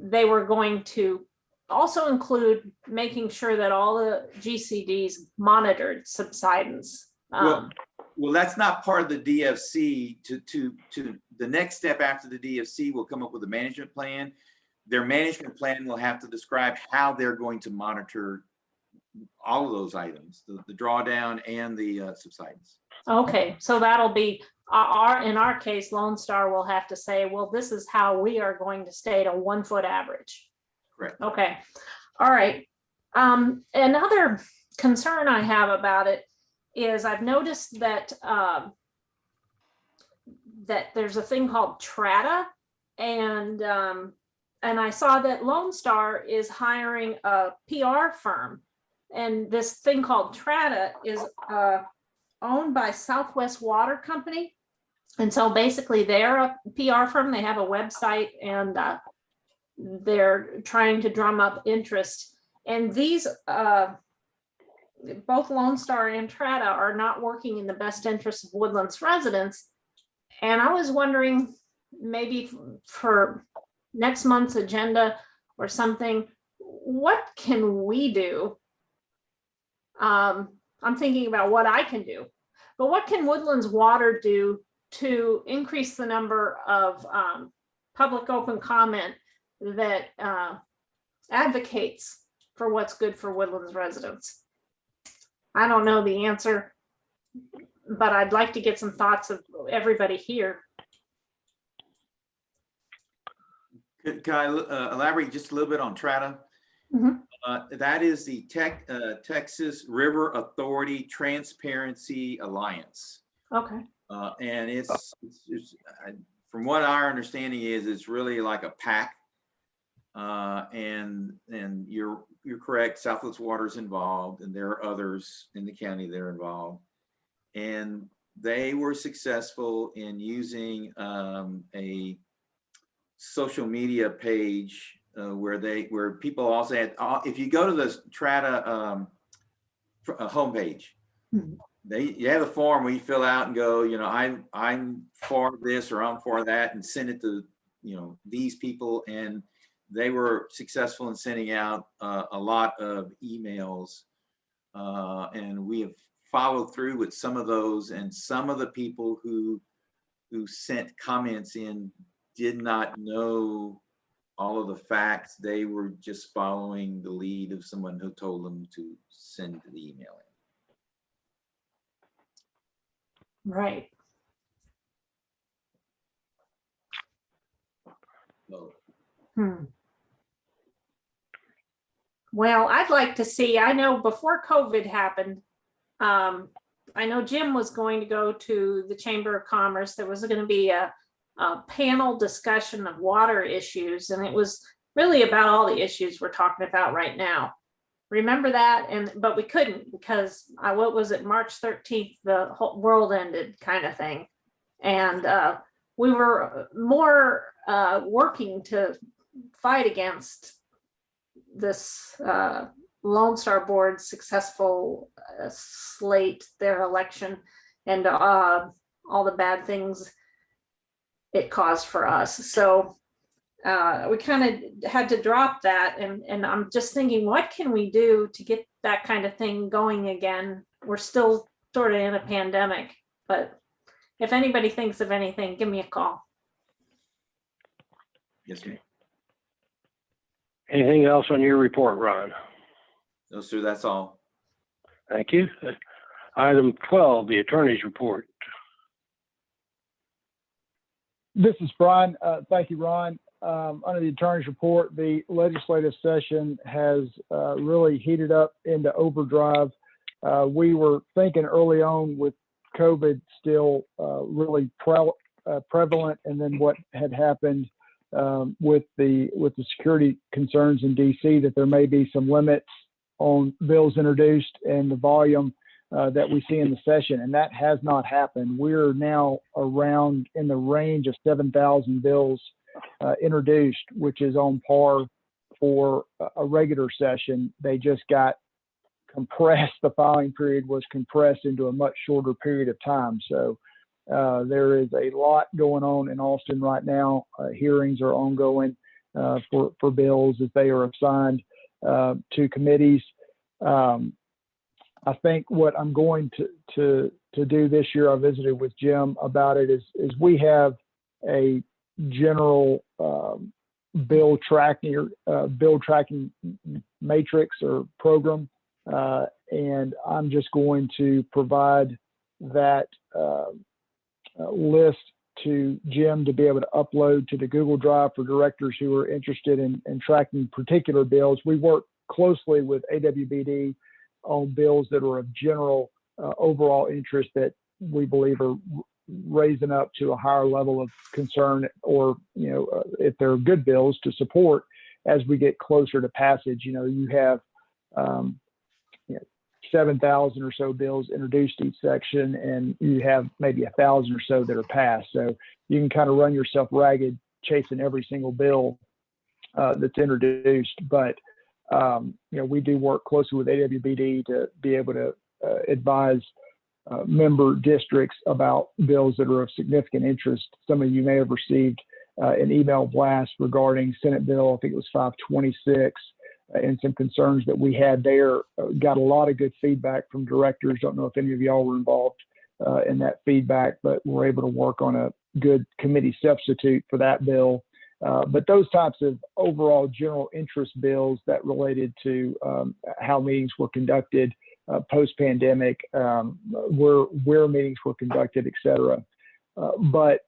they were going to also include making sure that all the GCDs monitored subsidence. Well, that's not part of the DFC. To the next step after the DFC will come up with a management plan. Their management plan will have to describe how they're going to monitor all of those items, the drawdown and the subsidence. Okay, so that'll be in our case, Lone Star will have to say, well, this is how we are going to stay at a 1 foot average. Correct. Okay, all right. Another concern I have about it is I've noticed that that there's a thing called Trata, and I saw that Lone Star is hiring a PR firm, and this thing called Trata is owned by Southwest Water Company, and so basically they're a PR firm. They have a website, and they're trying to drum up interest. And these both Lone Star and Trata are not working in the best interest of Woodlands residents. And I was wondering, maybe for next month's agenda or something, what can we do? I'm thinking about what I can do, but what can Woodlands Water do to increase the number of public open comment that advocates for what's good for Woodlands residents? I don't know the answer, but I'd like to get some thoughts of everybody here. Can I elaborate just a little bit on Trata? That is the Texas River Authority Transparency Alliance. Okay. And it's from what our understanding is, it's really like a PAC. And you're correct, Southwest Water's involved, and there are others in the county that are involved. And they were successful in using a social media page where people also had, if you go to the Trata homepage, you have a form where you fill out and go, I'm for this or I'm for that, and send it to these people. And they were successful in sending out a lot of emails, and we have followed through with some of those. And some of the people who sent comments in did not know all of the facts. They were just following the lead of someone who told them to send the email in. Right. So, Well, I'd like to see, I know before COVID happened, I know Jim was going to go to the Chamber of Commerce. There was going to be a panel discussion of water issues, and it was really about all the issues we're talking about right now. Remember that? But we couldn't because what was it, March 13th, the whole world ended kind of thing. And we were more working to fight against this Lone Star Board's successful slate, their election, and all the bad things it caused for us. So we kind of had to drop that, and I'm just thinking, what can we do to get that kind of thing going again? We're still sort of in a pandemic, but if anybody thinks of anything, give me a call. Yes, ma'am. Anything else on your report, Ron? No, sir, that's all. Thank you. Item 12, the attorney's report. This is Brian. Thank you, Ron. Under the attorney's report, the legislative session has really heated up into overdrive. We were thinking early on with COVID still really prevalent, and then what had happened with the security concerns in DC, that there may be some limits on bills introduced and the volume that we see in the session, and that has not happened. We're now around in the range of 7,000 bills introduced, which is on par for a regular session. They just got compressed, the filing period was compressed into a much shorter period of time. So there is a lot going on in Austin right now. Hearings are ongoing for bills as they are assigned to committees. I think what I'm going to do this year, I visited with Jim about it, is we have a general bill tracking matrix or program, and I'm just going to provide that list to Jim to be able to upload to the Google Drive for directors who are interested in tracking particular bills. We work closely with AWBD on bills that are of general overall interest that we believe are raising up to a higher level of concern, or if they're good bills to support as we get closer to passage. You have 7,000 or so bills introduced each section, and you have maybe 1,000 or so that are passed. So you can kind of run yourself ragged chasing every single bill that's introduced. But we do work closely with AWBD to be able to advise member districts about bills that are of significant interest. Some of you may have received an email blast regarding Senate Bill, I think it was 526, and some concerns that we had there. Got a lot of good feedback from directors. Don't know if any of y'all were involved in that feedback, but we're able to work on a good committee substitute for that bill. But those types of overall general interest bills that related to how meetings were conducted post-pandemic, where meetings were conducted, et cetera. But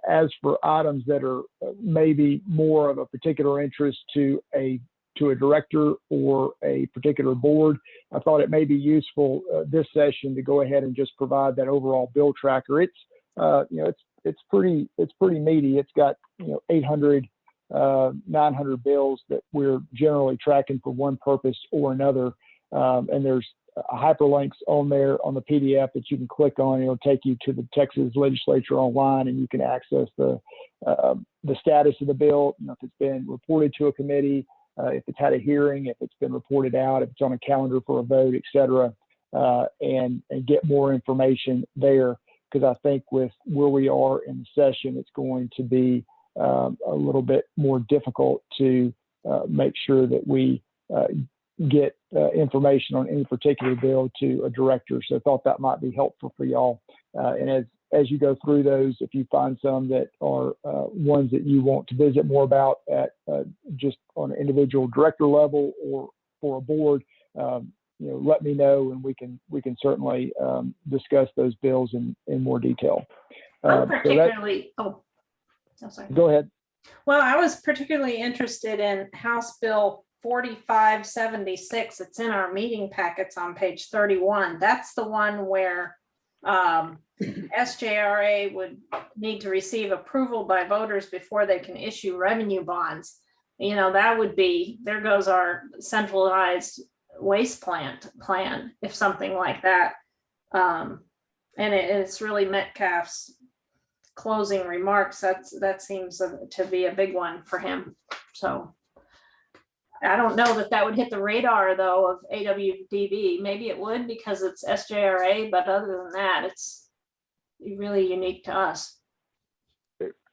as for items that are maybe more of a particular interest to a director or a particular board, I thought it may be useful this session to go ahead and just provide that overall bill tracker. It's pretty meaty. It's got 800, 900 bills that we're generally tracking for one purpose or another. And there's hyperlinks on there on the PDF that you can click on. It'll take you to the Texas legislature online, and you can access the status of the bill, if it's been reported to a committee, if it's had a hearing, if it's been reported out, if it's on a calendar for a vote, et cetera, and get more information there. Because I think with where we are in the session, it's going to be a little bit more difficult to make sure that we get information on any particular bill to a director. So I thought that might be helpful for y'all. And as you go through those, if you find some that are ones that you want to visit more about at just on an individual director level or for a board, let me know, and we can certainly discuss those bills in more detail. I'm particularly, sorry. Go ahead. Well, I was particularly interested in House Bill 4576. It's in our meeting packets on page 31. That's the one where SJRA would need to receive approval by voters before they can issue revenue bonds. That would be, there goes our centralized waste plan if something like that. And it's really Metcalf's closing remarks. That seems to be a big one for him. So I don't know that would hit the radar though of AWDB. Maybe it would because it's SJRA, but other than that, it's really unique to us.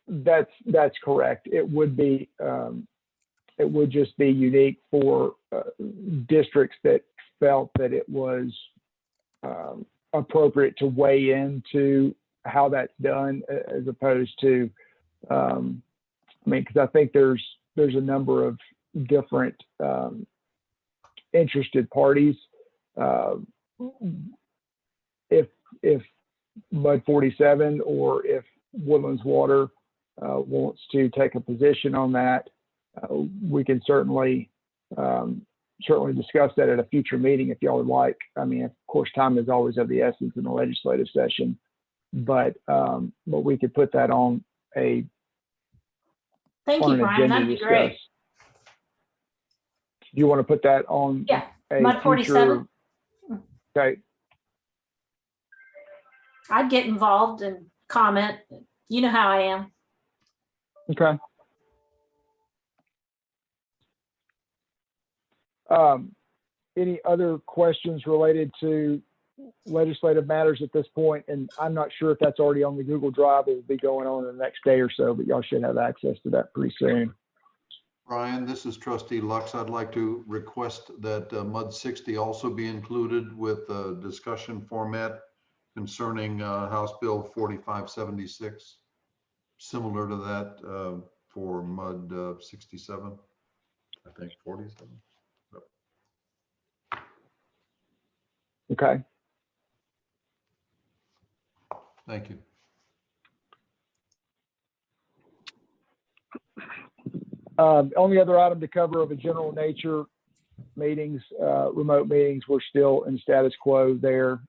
That's correct. It would be. It would just be unique for districts that felt that it was appropriate to weigh into how that's done, as opposed to, because I think there's a number of different interested parties. If Mud 47 or if Woodlands Water wants to take a position on that, we can certainly discuss that at a future meeting if y'all would like. Of course, time is always of the essence in the legislative session, but we could put that on a. Thank you, Brian. That'd be great. You want to put that on? Yeah, Mud 47. Okay. I'd get involved and comment. You know how I am. Okay. any other questions related to legislative matters at this point? And I'm not sure if that's already on the Google Drive. It will be going on in the next day or so, but y'all should have access to that pretty soon. Brian, this is Trustee Lux. I'd like to request that MUD 60 also be included with the discussion format concerning House Bill 4576, similar to that for MUD 67, I think 47. Okay. Thank you. Only other item to cover of a general nature, meetings, remote meetings, we're still in status quo there.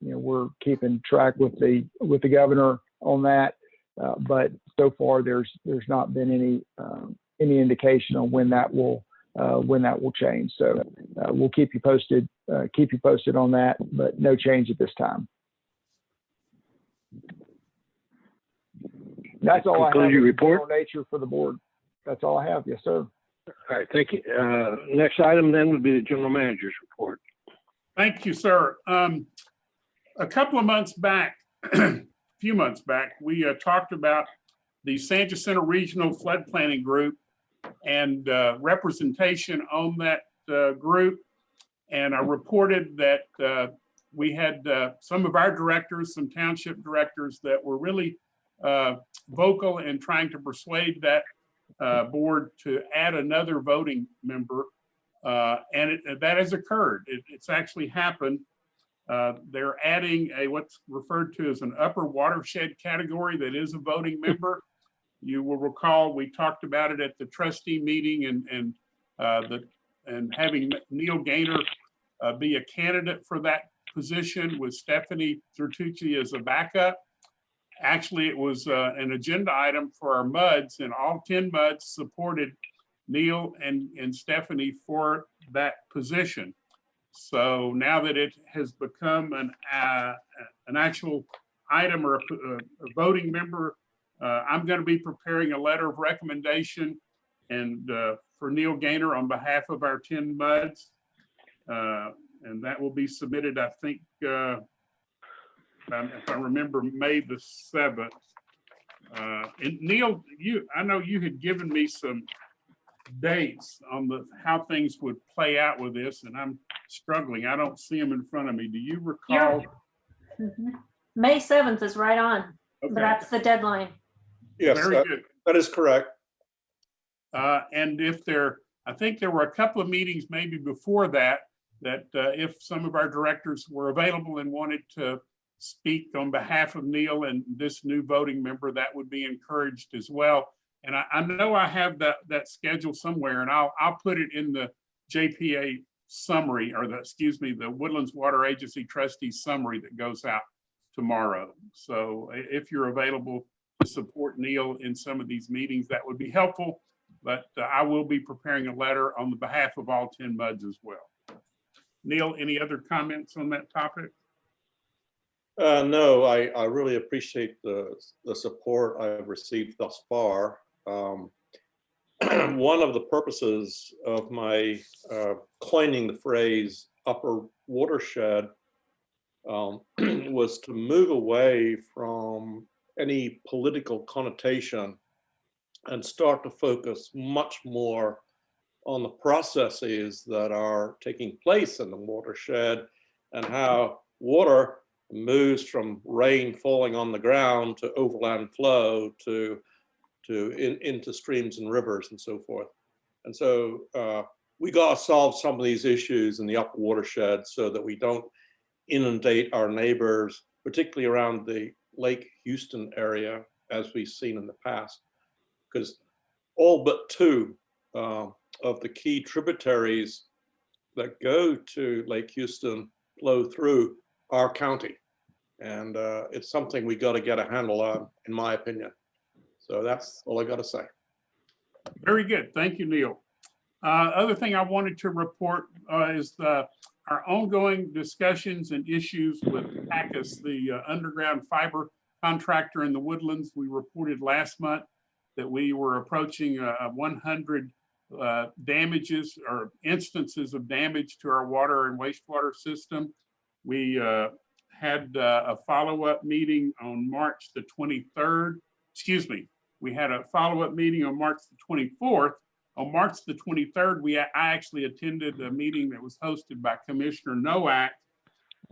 We're keeping track with the governor on that, but so far there's not been any indication on when that will change. So we'll keep you posted on that, but no change at this time. That's all I have. Your report? General nature for the board. That's all I have. Yes, sir. All right, thank you. Next item then would be the general manager's report. Thank you, sir. A couple of months back, a few months back, we talked about the San Jacinto Regional Flood Planning Group and representation on that group. And I reported that we had some of our directors, some township directors that were really vocal in trying to persuade that board to add another voting member. And that has occurred. It's actually happened. They're adding what's referred to as an upper watershed category that is a voting member. You will recall we talked about it at the trustee meeting and having Neil Gaynor be a candidate for that position with Stephanie Zertucci as a backup. Actually, it was an agenda item for our MUDs, and all 10 MUDs supported Neil and Stephanie for that position. So now that it has become an actual item or a voting member, I'm going to be preparing a letter of recommendation and for Neil Gaynor on behalf of our 10 MUDs. And that will be submitted, I think, if I remember, May the 7th. And Neil, I know you had given me some dates on how things would play out with this, and I'm struggling. I don't see them in front of me. Do you recall? May 7th is right on. Okay. But that's the deadline. Yes, Very good. That is correct. And I think there were a couple of meetings maybe before that if some of our directors were available and wanted to speak on behalf of Neil and this new voting member, that would be encouraged as well. And I know I have that schedule somewhere, and I'll put it in the JPA summary, or the Woodlands Water Agency trustee summary that goes out tomorrow. So if you're available to support Neil in some of these meetings, that would be helpful. But I will be preparing a letter on the behalf of all 10 MUDs as well. Neil, any other comments on that topic? No, I really appreciate the support I've received thus far. One of the purposes of my coining the phrase upper watershed was to move away from any political connotation and start to focus much more on the processes that are taking place in the watershed and how water moves from rain falling on the ground to overland flow into streams and rivers and so forth. And so we got to solve some of these issues in the upper watershed so that we don't inundate our neighbors, particularly around the Lake Houston area, as we've seen in the past. Because all but two of the key tributaries that go to Lake Houston flow through our county. And it's something we got to get a handle on, in my opinion. So that's all I got to say. Very good. Thank you, Neil. Other thing I wanted to report is our ongoing discussions and issues with PACUS, the underground fiber contractor in the Woodlands. We reported last month that we were approaching a 100 damages or instances of damage to our water and wastewater system. We had a follow-up meeting on March the 23rd. Excuse me. We had a follow-up meeting on March the 24th. On March the 23rd, I actually attended a meeting that was hosted by Commissioner Nowak.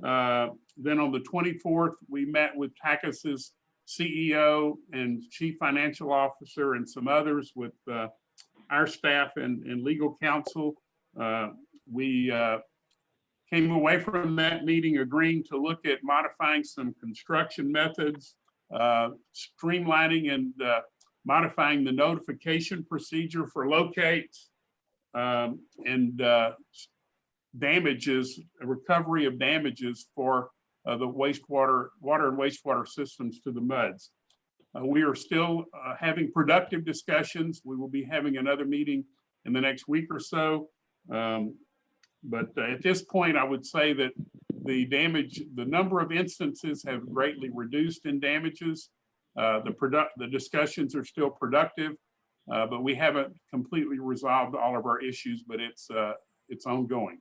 Then on the 24th, we met with TACUS's CEO and Chief Financial Officer and some others with our staff and legal counsel. We came away from that meeting agreeing to look at modifying some construction methods, streamlining and modifying the notification procedure for locates, and damages, recovery of damages for the water and wastewater systems to the MUDs. We are still having productive discussions. We will be having another meeting in the next week or so. But at this point, I would say that the number of instances have greatly reduced in damages. The discussions are still productive, but we haven't completely resolved all of our issues, but it's ongoing.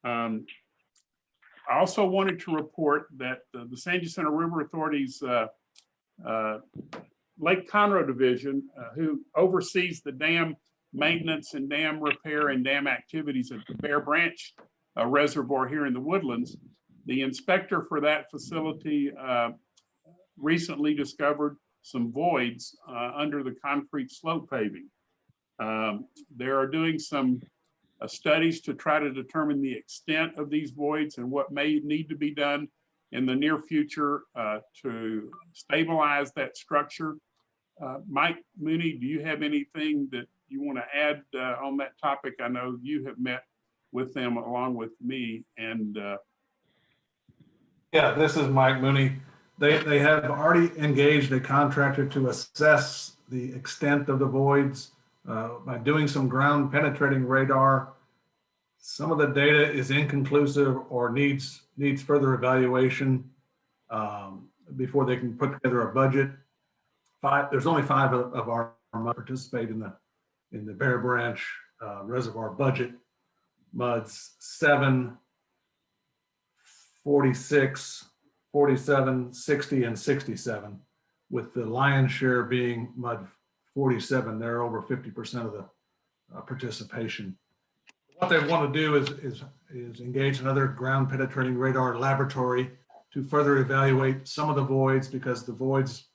I also wanted to report that the San Jacinto River Authority's Lake Conroe Division, who oversees the dam maintenance and dam repair and dam activities at the Bear Branch Reservoir here in the Woodlands, the inspector for that facility recently discovered some voids under the concrete slope paving. They are doing some studies to try to determine the extent of these voids and what may need to be done in the near future to stabilize that structure. Mike Mooney, do you have anything that you want to add on that topic? I know you have met with them along with me, and yeah, this is Mike Mooney. They have already engaged a contractor to assess the extent of the voids by doing some ground penetrating radar. Some of the data is inconclusive or needs further evaluation before they can put together a budget. There's only 5 of our participate in the Bear Branch Reservoir budget. MUDs 7, 46, 47, 60, and 67, with the lion's share being MUD 47. They're over 50% of the participation. What they want to do is engage another ground penetrating radar laboratory to further evaluate some of the voids, because the voids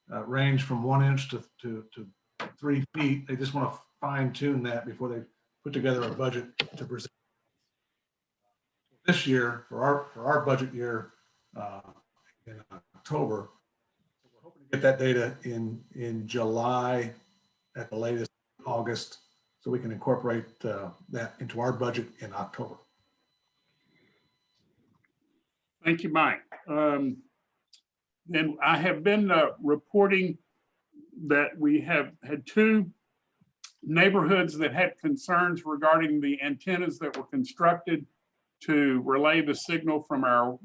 range from 1 inch to 3 feet. They just want to fine tune that before they put together a budget to present this year for our budget year in October. We're hoping to get that data in July, at the latest August, so we can incorporate that into our budget in October. thank you, Mike. And I have been reporting that we have had 2 neighborhoods that had concerns regarding the antennas that were constructed to relay the signal from our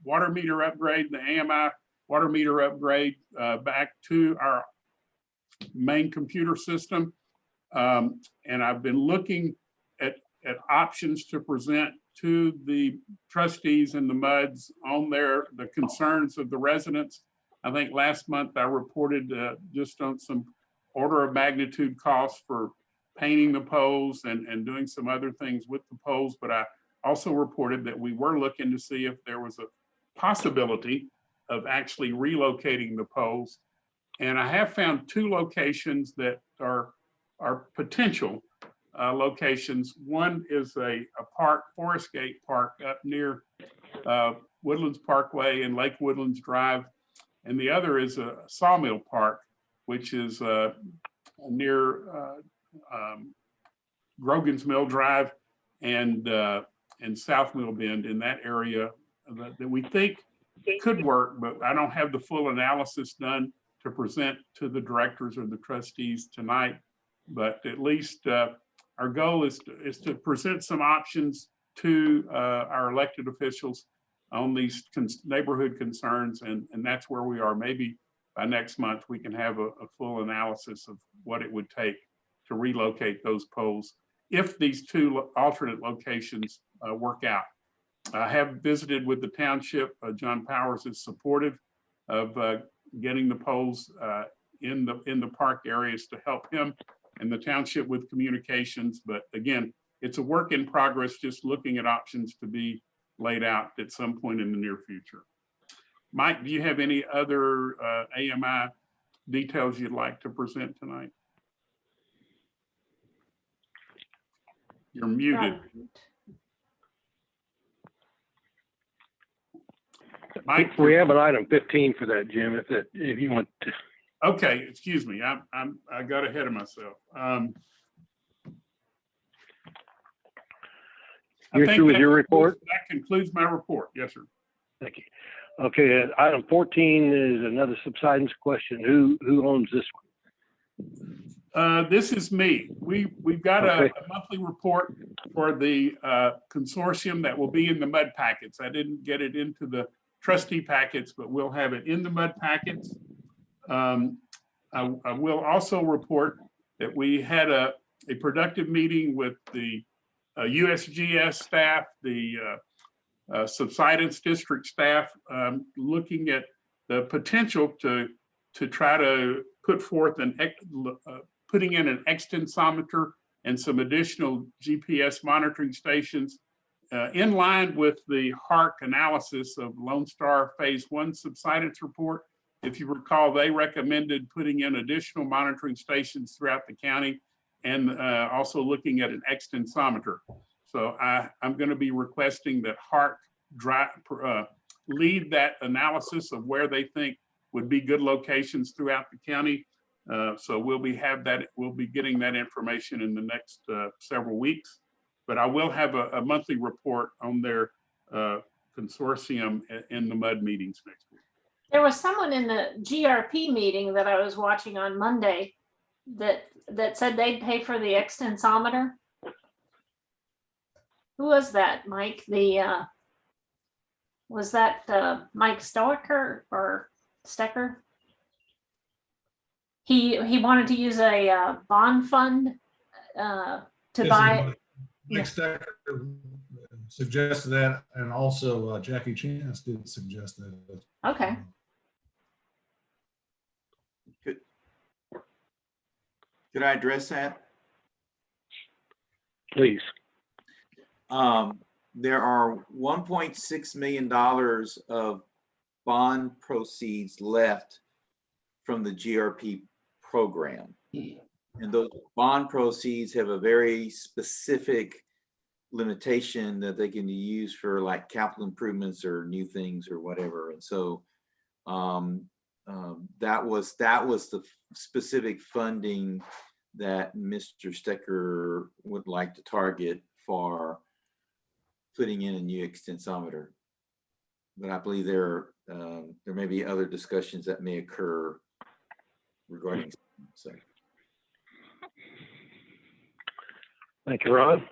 water meter upgrade, the AMI water meter upgrade, back to our main computer system. And I've been looking at options to present to the trustees and the MUDs on the concerns of the residents. I think last month I reported just on some order of magnitude costs for painting the poles and doing some other things with the poles, but I also reported that we were looking to see if there was a possibility of actually relocating the poles. And I have found 2 locations that are potential locations. One is a park, Forest Gate Park, up near Woodlands Parkway and Lake Woodlands Drive. And the other is a Sawmill Park, which is near Grogan's Mill Drive and South Mill Bend, in that area that we think could work, but I don't have the full analysis done to present to the directors or the trustees tonight. But at least our goal is to present some options to our elected officials on these neighborhood concerns, and that's where we are. Maybe by next month we can have a full analysis of what it would take to relocate those poles if these two alternate locations work out. I have visited with the township. John Powers is supportive of getting the poles in the park areas to help him and the township with communications. But again, it's a work in progress, just looking at options to be laid out at some point in the near future. Mike, do you have any other AMI details you'd like to present tonight? You're muted. Mike, we have an item 15 for that, Jim, if you want to. Okay, excuse me. I got ahead of myself. You're through with your report? That concludes my report. Yes, sir. Thank you. Okay, item 14 is another subsidence question. Who owns this one? This is me. We've got a monthly report for the consortium that will be in the mud packets. I didn't get it into the trustee packets, but we'll have it in the mud packets. I will also report that we had a productive meeting with the USGS staff, the subsidence district staff, looking at the potential to try to put forth putting in an extensometer and some additional GPS monitoring stations in line with the HARC analysis of Lone Star Phase 1 subsidence report. If you recall, they recommended putting in additional monitoring stations throughout the county and also looking at an extensometer. So I'm going to be requesting that HARC lead that analysis of where they think would be good locations throughout the county. So we'll be getting that information in the next several weeks. But I will have a monthly report on their consortium in the MUD meetings next week. There was someone in the GRP meeting that I was watching on Monday that said they'd pay for the extensometer. Who was that, Mike? Was that Mike Stoecker or Stecker? He wanted to use a bond fund to buy. Mike Stecker suggested that, and also Jackie Chance did suggest that. Okay. Could I address that? Please. There are $1.6 million of bond proceeds left from the GRP program. And those bond proceeds have a very specific limitation that they can use for like capital improvements or new things or whatever. And so that was the specific funding that Mr. Stecker would like to target for putting in a new extensometer. But I believe there may be other discussions that may occur regarding. So. Thank you, Ron.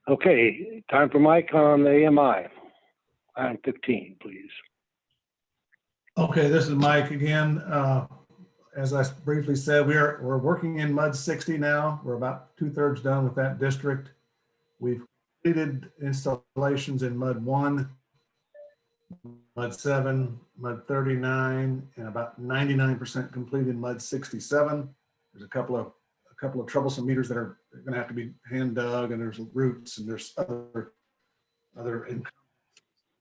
Okay, time for Mike on the AMI. Item 15, please. Okay, this is Mike again. As I briefly said, we're working in MUD 60 now. We're about 2/3 done with that district. We've completed installations in MUD 1, MUD 7, MUD 39, and about 99% complete in MUD 67. There's a couple of troublesome meters that are going to have to be hand dug, and there's roots, and there's other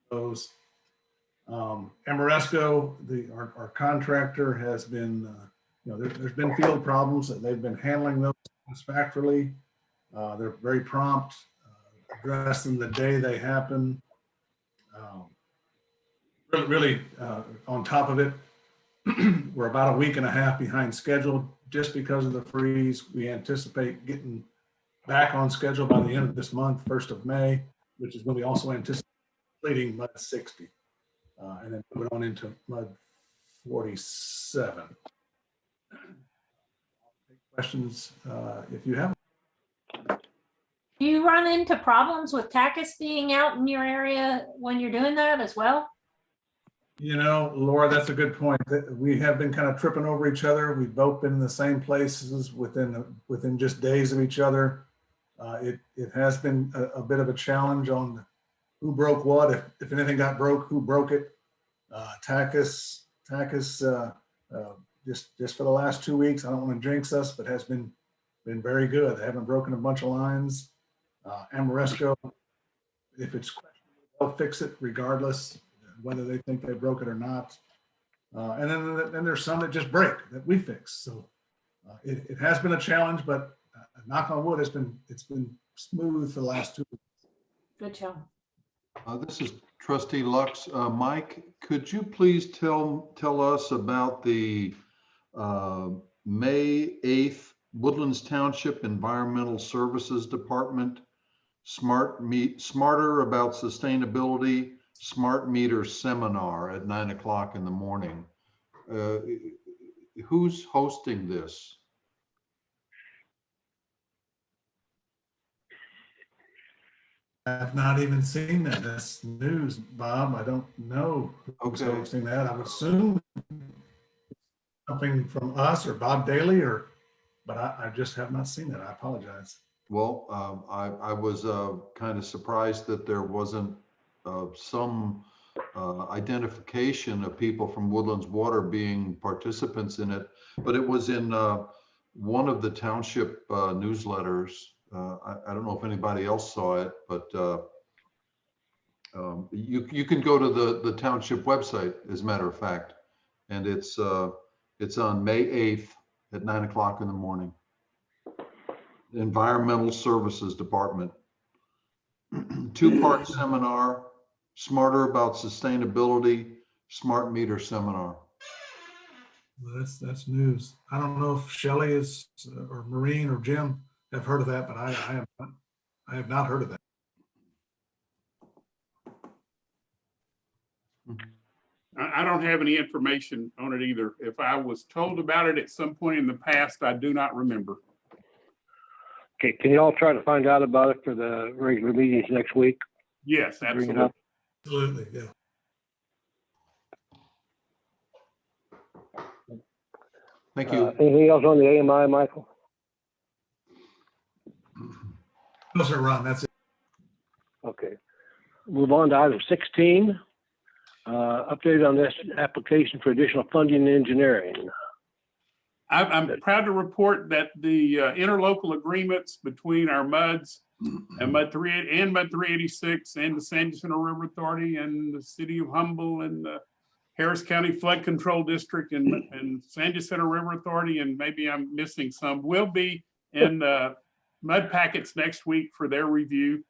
those. Amoresco, our contractor, has been, there's been field problems that they've been handling those satisfactorily. They're very prompt, address them the day they happen. Really on top of it. We're about a week and a half behind schedule just because of the freeze. We anticipate getting back on schedule by the end of this month, 1st of May, which is when we also anticipate completing MUD 60. And then moving on into MUD 47. Questions if you have. Do you run into problems with Tachus being out in your area when you're doing that as well? You know, Laura, that's a good point. We have been kind of tripping over each other. We've both been in the same places within just days of each other. It has been a bit of a challenge on who broke what. If anything got broke, who broke it? Tachys, just for the last 2 weeks, I don't want to jinx us, but has been very good. They haven't broken a bunch of lines. Amoresco, if it's questionable, they'll fix it regardless, whether they think they broke it or not. And then there's some that just break that we fix. So it has been a challenge, but knock on wood, it's been smooth for the last 2 weeks. Good job. This is Trustee Lux. Mike, could you please tell us about the May 8th Woodlands Township Environmental Services Department Smarter About Sustainability Smart Meter Seminar at 9 o'clock in the morning? Who's hosting this? I've not even seen that. That's news, Bob. I don't know who's hosting that. I would assume something from us or Bob Daly, but I just have not seen that. I apologize. Well, I was kind of surprised that there wasn't some identification of people from Woodlands Water being participants in it, but it was in one of the township newsletters. I don't know if anybody else saw it, but you can go to the township website, as a matter of fact, and it's on May 8th at 9 o'clock in the morning. Environmental Services Department. 2-part seminar, Smarter About Sustainability, Smart Meter Seminar. Well, that's news. I don't know if Shelley is or Maureen or Jim have heard of that, but I have not heard of that. I don't have any information on it either. If I was told about it at some point in the past, I do not remember. Okay, can you all try to find out about it for the regular meetings next week? Yes, Bring it absolutely. up. Absolutely, yeah. Thank you. Anything else on the AMI, Michael? No, sir, Ron, that's it. Okay. Move on to item 16. Update on this application for additional funding in engineering. I'm proud to report that the interlocal agreements between our MUDs and MUD 386 and the San Jacinto River Authority and the City of Humble and the Harris County Flood Control District and San Jacinto River Authority, and maybe I'm missing some, will be in MUD packets next week for their review.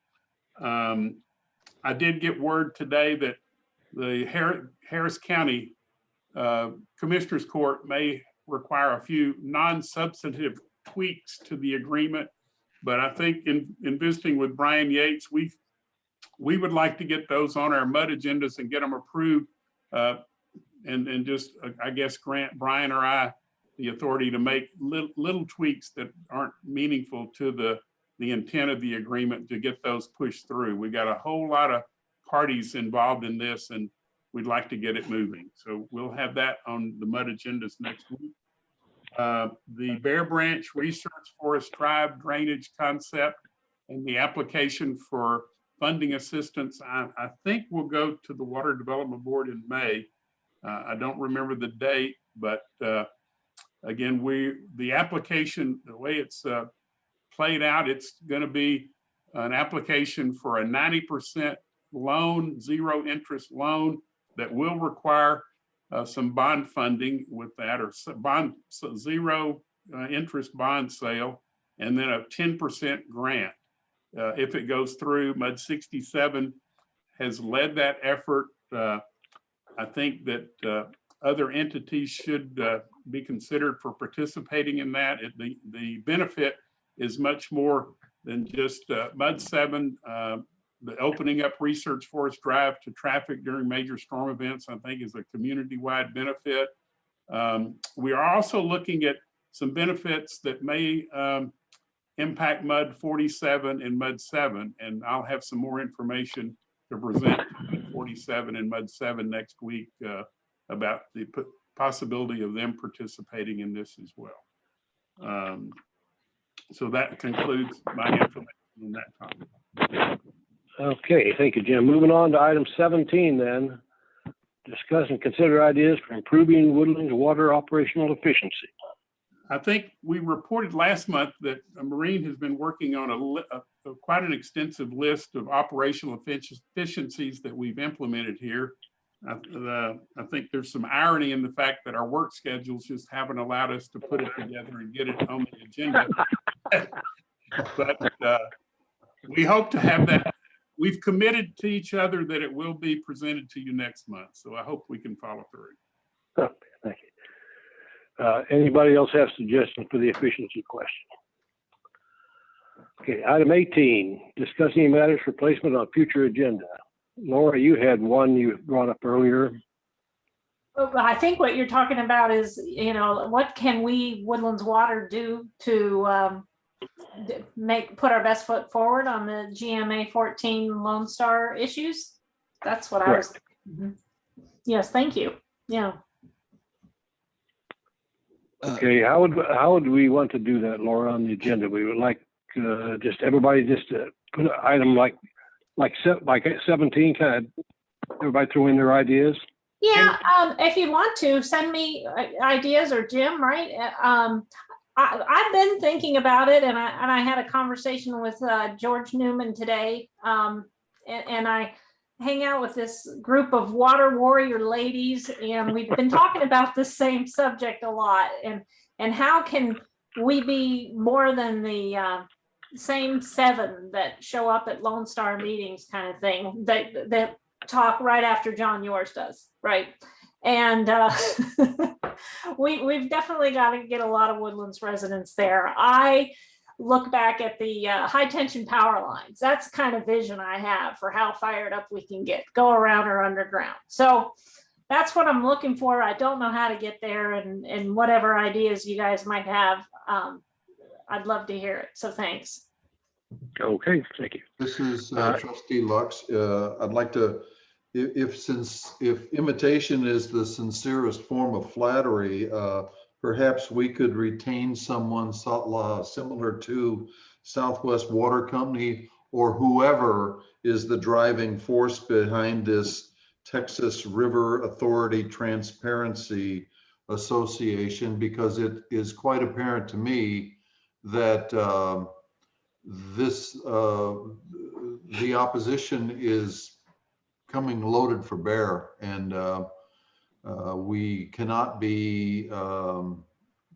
I did get word today that the Harris County Commissioners Court may require a few non-substantive tweaks to the agreement, but I think in visiting with Brian Yates, we would like to get those on our MUD agendas and get them approved, and just I guess grant Brian or I the authority to make little tweaks that aren't meaningful to the intent of the agreement to get those pushed through. We got a whole lot of parties involved in this, and we'd like to get it moving. So we'll have that on the MUD agendas next week. The Bear Branch Research Forest Drive drainage concept and the application for funding assistance, I think will go to the Water Development Board in May. I don't remember the date, but again, the application, the way it's played out, it's going to be an application for a 90% loan, zero interest loan that will require some bond funding with that, or zero interest bond sale, and then a 10% grant. If it goes through, MUD 67 has led that effort. I think that other entities should be considered for participating in that. The benefit is much more than just MUD 7. The opening up Research Forest Drive to traffic during major storm events, I think, is a community-wide benefit. We are also looking at some benefits that may impact MUD 47 and MUD 7, and I'll have some more information to present 47 and MUD 7 next week about the possibility of them participating in this as well. So that concludes my information on that topic. Okay, thank you, Jim. Moving on to item 17 then. Discuss and consider ideas for improving Woodlands water operational efficiency. I think we reported last month that Marine has been working on quite an extensive list of operational efficiencies that we've implemented here. I think there's some irony in the fact that our work schedules just haven't allowed us to put it together and get it on the agenda. But we hope to have that. We've committed to each other that it will be presented to you next month. So I hope we can follow through. Okay, thank you. Anybody else have suggestions for the efficiency question? Okay, item 18, discussing matters for placement on future agenda. Laura, you had one you brought up earlier. Well, I think what you're talking about is, you know, what can we Woodlands Water do to put our best foot forward on the GMA 14 Lone Star issues? That's what I was. Yes, thank you. Yeah. Okay, how would we want to do that, Laura, on the agenda? We would like just everybody just put an item like 17, kind of everybody throw in their ideas. Yeah, if you want to send me ideas, or Jim, right? I've been thinking about it, and I had a conversation with George Newman today, and I hang out with this group of water warrior ladies, and we've been talking about the same subject a lot, and how can we be more than the same 7 that show up at Lone Star meetings, kind of thing, that talk right after John Yours does, right? And we've definitely got to get a lot of Woodlands residents there. I look back at the high tension power lines. That's the kind of vision I have for how fired up we can go around or underground. So that's what I'm looking for. I don't know how to get there, and whatever ideas you guys might have, I'd love to hear it. So thanks. Okay, thank you. This is Trustee Lux. I'd like to, if imitation is the sincerest form of flattery, perhaps we could retain someone similar to Southwest Water Company, or whoever is the driving force behind this Texas River Authority Transparency Association, because it is quite apparent to me that the opposition is coming loaded for bear, and we cannot be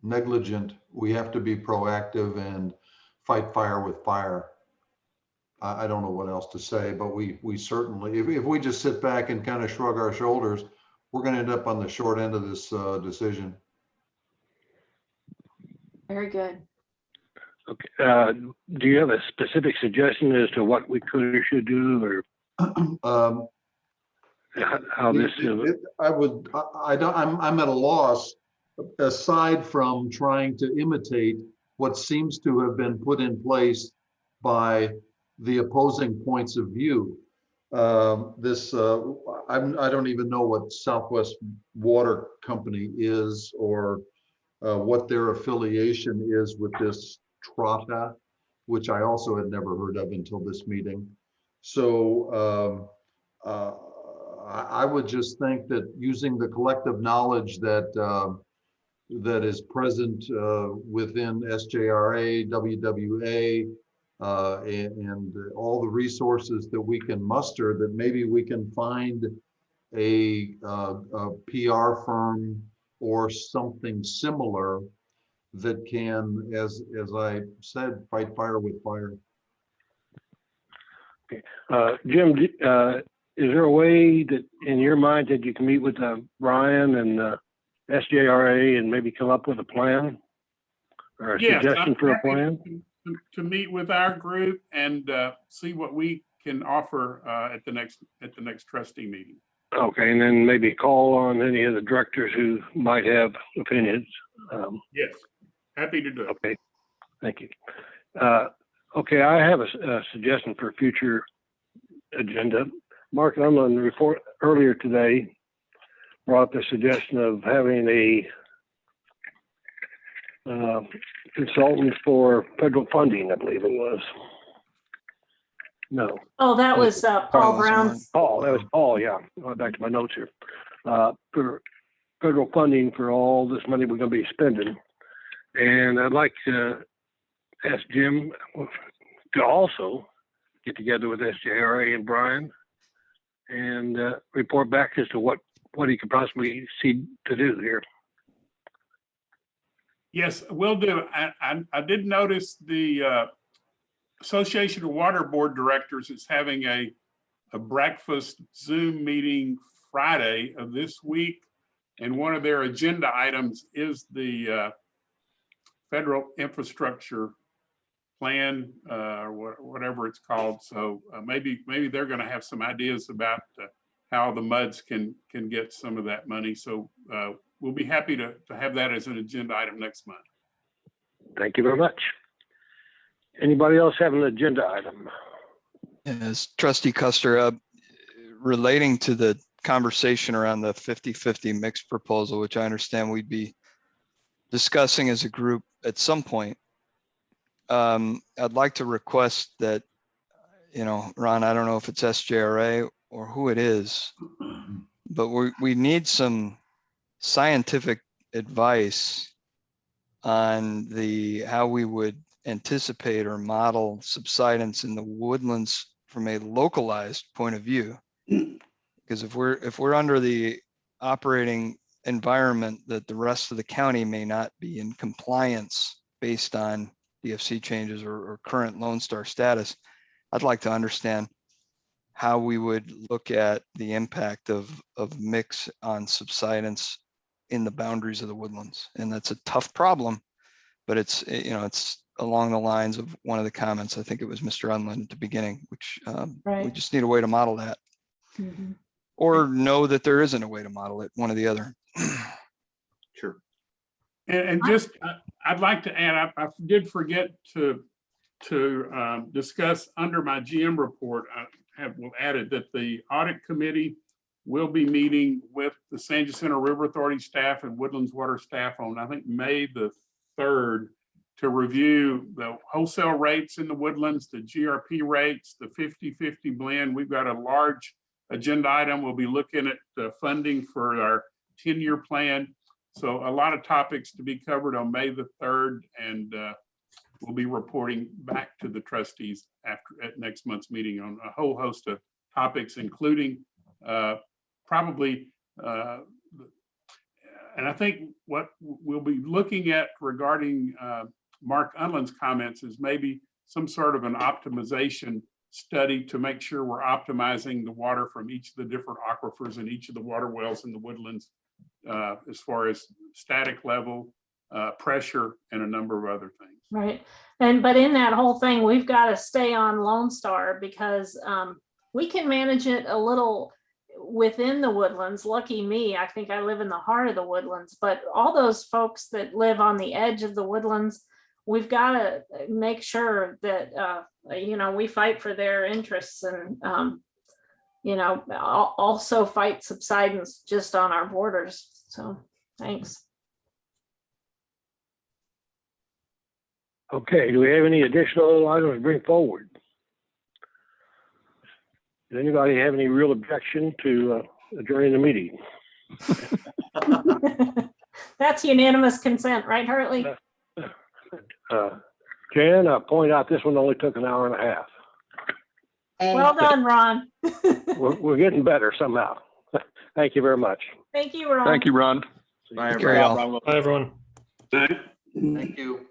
negligent. We have to be proactive and fight fire with fire. I don't know what else to say, but we certainly, if we just sit back and kind of shrug our shoulders, we're going to end up on the short end of this decision. Very good. Okay. Do you have a specific suggestion as to what we could or should do, or how this? I'm at a loss, aside from trying to imitate what seems to have been put in place by the opposing points of view. I don't even know what Southwest Water Company is, or what their affiliation is with this TRATA, which I also had never heard of until this meeting. So I would just think that using the collective knowledge that that is present within SJRA, WWA, and all the resources that we can muster, that maybe we can find a PR firm or something similar that can, as I said, fight fire with fire. Okay. Jim, is there a way that in your mind that you can meet with Brian and SJRA and maybe come up with a plan or a suggestion for a plan? To meet with our group and see what we can offer at the next trustee meeting. Okay, and then maybe call on any of the directors who might have opinions. Yes, happy to do it. Okay, thank you. Okay, I have a suggestion for a future agenda. Mark Unlin report earlier today brought the suggestion of having a consultant for federal funding, I believe it was. No. Oh, that was Paul Brown's. Paul, that was Paul, yeah. Going back to my notes here. For federal funding for all this money we're going to be spending. And I'd like to ask Jim to also get together with SJRA and Brian and report back as to what he could possibly see to do here. Yes, will do. I did notice the Association of Water Board Directors is having a breakfast Zoom meeting Friday of this week. And one of their agenda items is the federal infrastructure plan, or whatever it's called. So maybe they're going to have some ideas about how the MUDs can get some of that money. So we'll be happy to have that as an agenda item next month. Thank you very much. Anybody else have an agenda item? Yes, Trustee Custer, relating to the conversation around the 50-50 mix proposal, which I understand we'd be discussing as a group at some point. I'd like to request that, Ron, I don't know if it's SJRA or who it is, but we need some scientific advice on how we would anticipate or model subsidence in the woodlands from a localized point of view. Because if we're under the operating environment that the rest of the county may not be in compliance based on DFC changes or current Lone Star status, I'd like to understand how we would look at the impact of mix on subsidence in the boundaries of the woodlands. And that's a tough problem, but it's along the lines of one of the comments, I think it was Mr. Unlin at the beginning, which we just need a way to model that. Mm-hmm. Or know that there isn't a way to model it, one or the other. Sure. And just, I'd like to add, I did forget to discuss under my GM report, I have added that the audit committee will be meeting with the San Jacinto River Authority staff and Woodlands Water staff on, I think, May the 3rd to review the wholesale rates in the woodlands, the GRP rates, the 50-50 blend. We've got a large agenda item. We'll be looking at funding for our 10-year plan. So a lot of topics to be covered on May the 3rd, and we'll be reporting back to the trustees at next month's meeting on a whole host of topics, including probably, and I think what we'll be looking at regarding Mark Unlin's comments is maybe some sort of an optimization study to make sure we're optimizing the water from each of the different aquifers and each of the water wells in the woodlands as far as static level, pressure, and a number of other things. Right. But in that whole thing, we've got to stay on Lone Star because we can manage it a little within the woodlands. Lucky me, I think I live in the heart of the woodlands, but all those folks that live on the edge of the woodlands, we've got to make sure that, we fight for their interests and, also fight subsidence just on our borders. So thanks. Okay, do we have any additional items to bring forward? Does anybody have any real objection to adjourning the meeting? That's unanimous consent, right, Hartley? Jan, I point out this one only took an hour and a half. Well done, Ron. We're getting better somehow. Thank you very much. Thank you, Ron. Thank you, Ron. Bye, everyone. Bye, everyone. Bye. Thank you.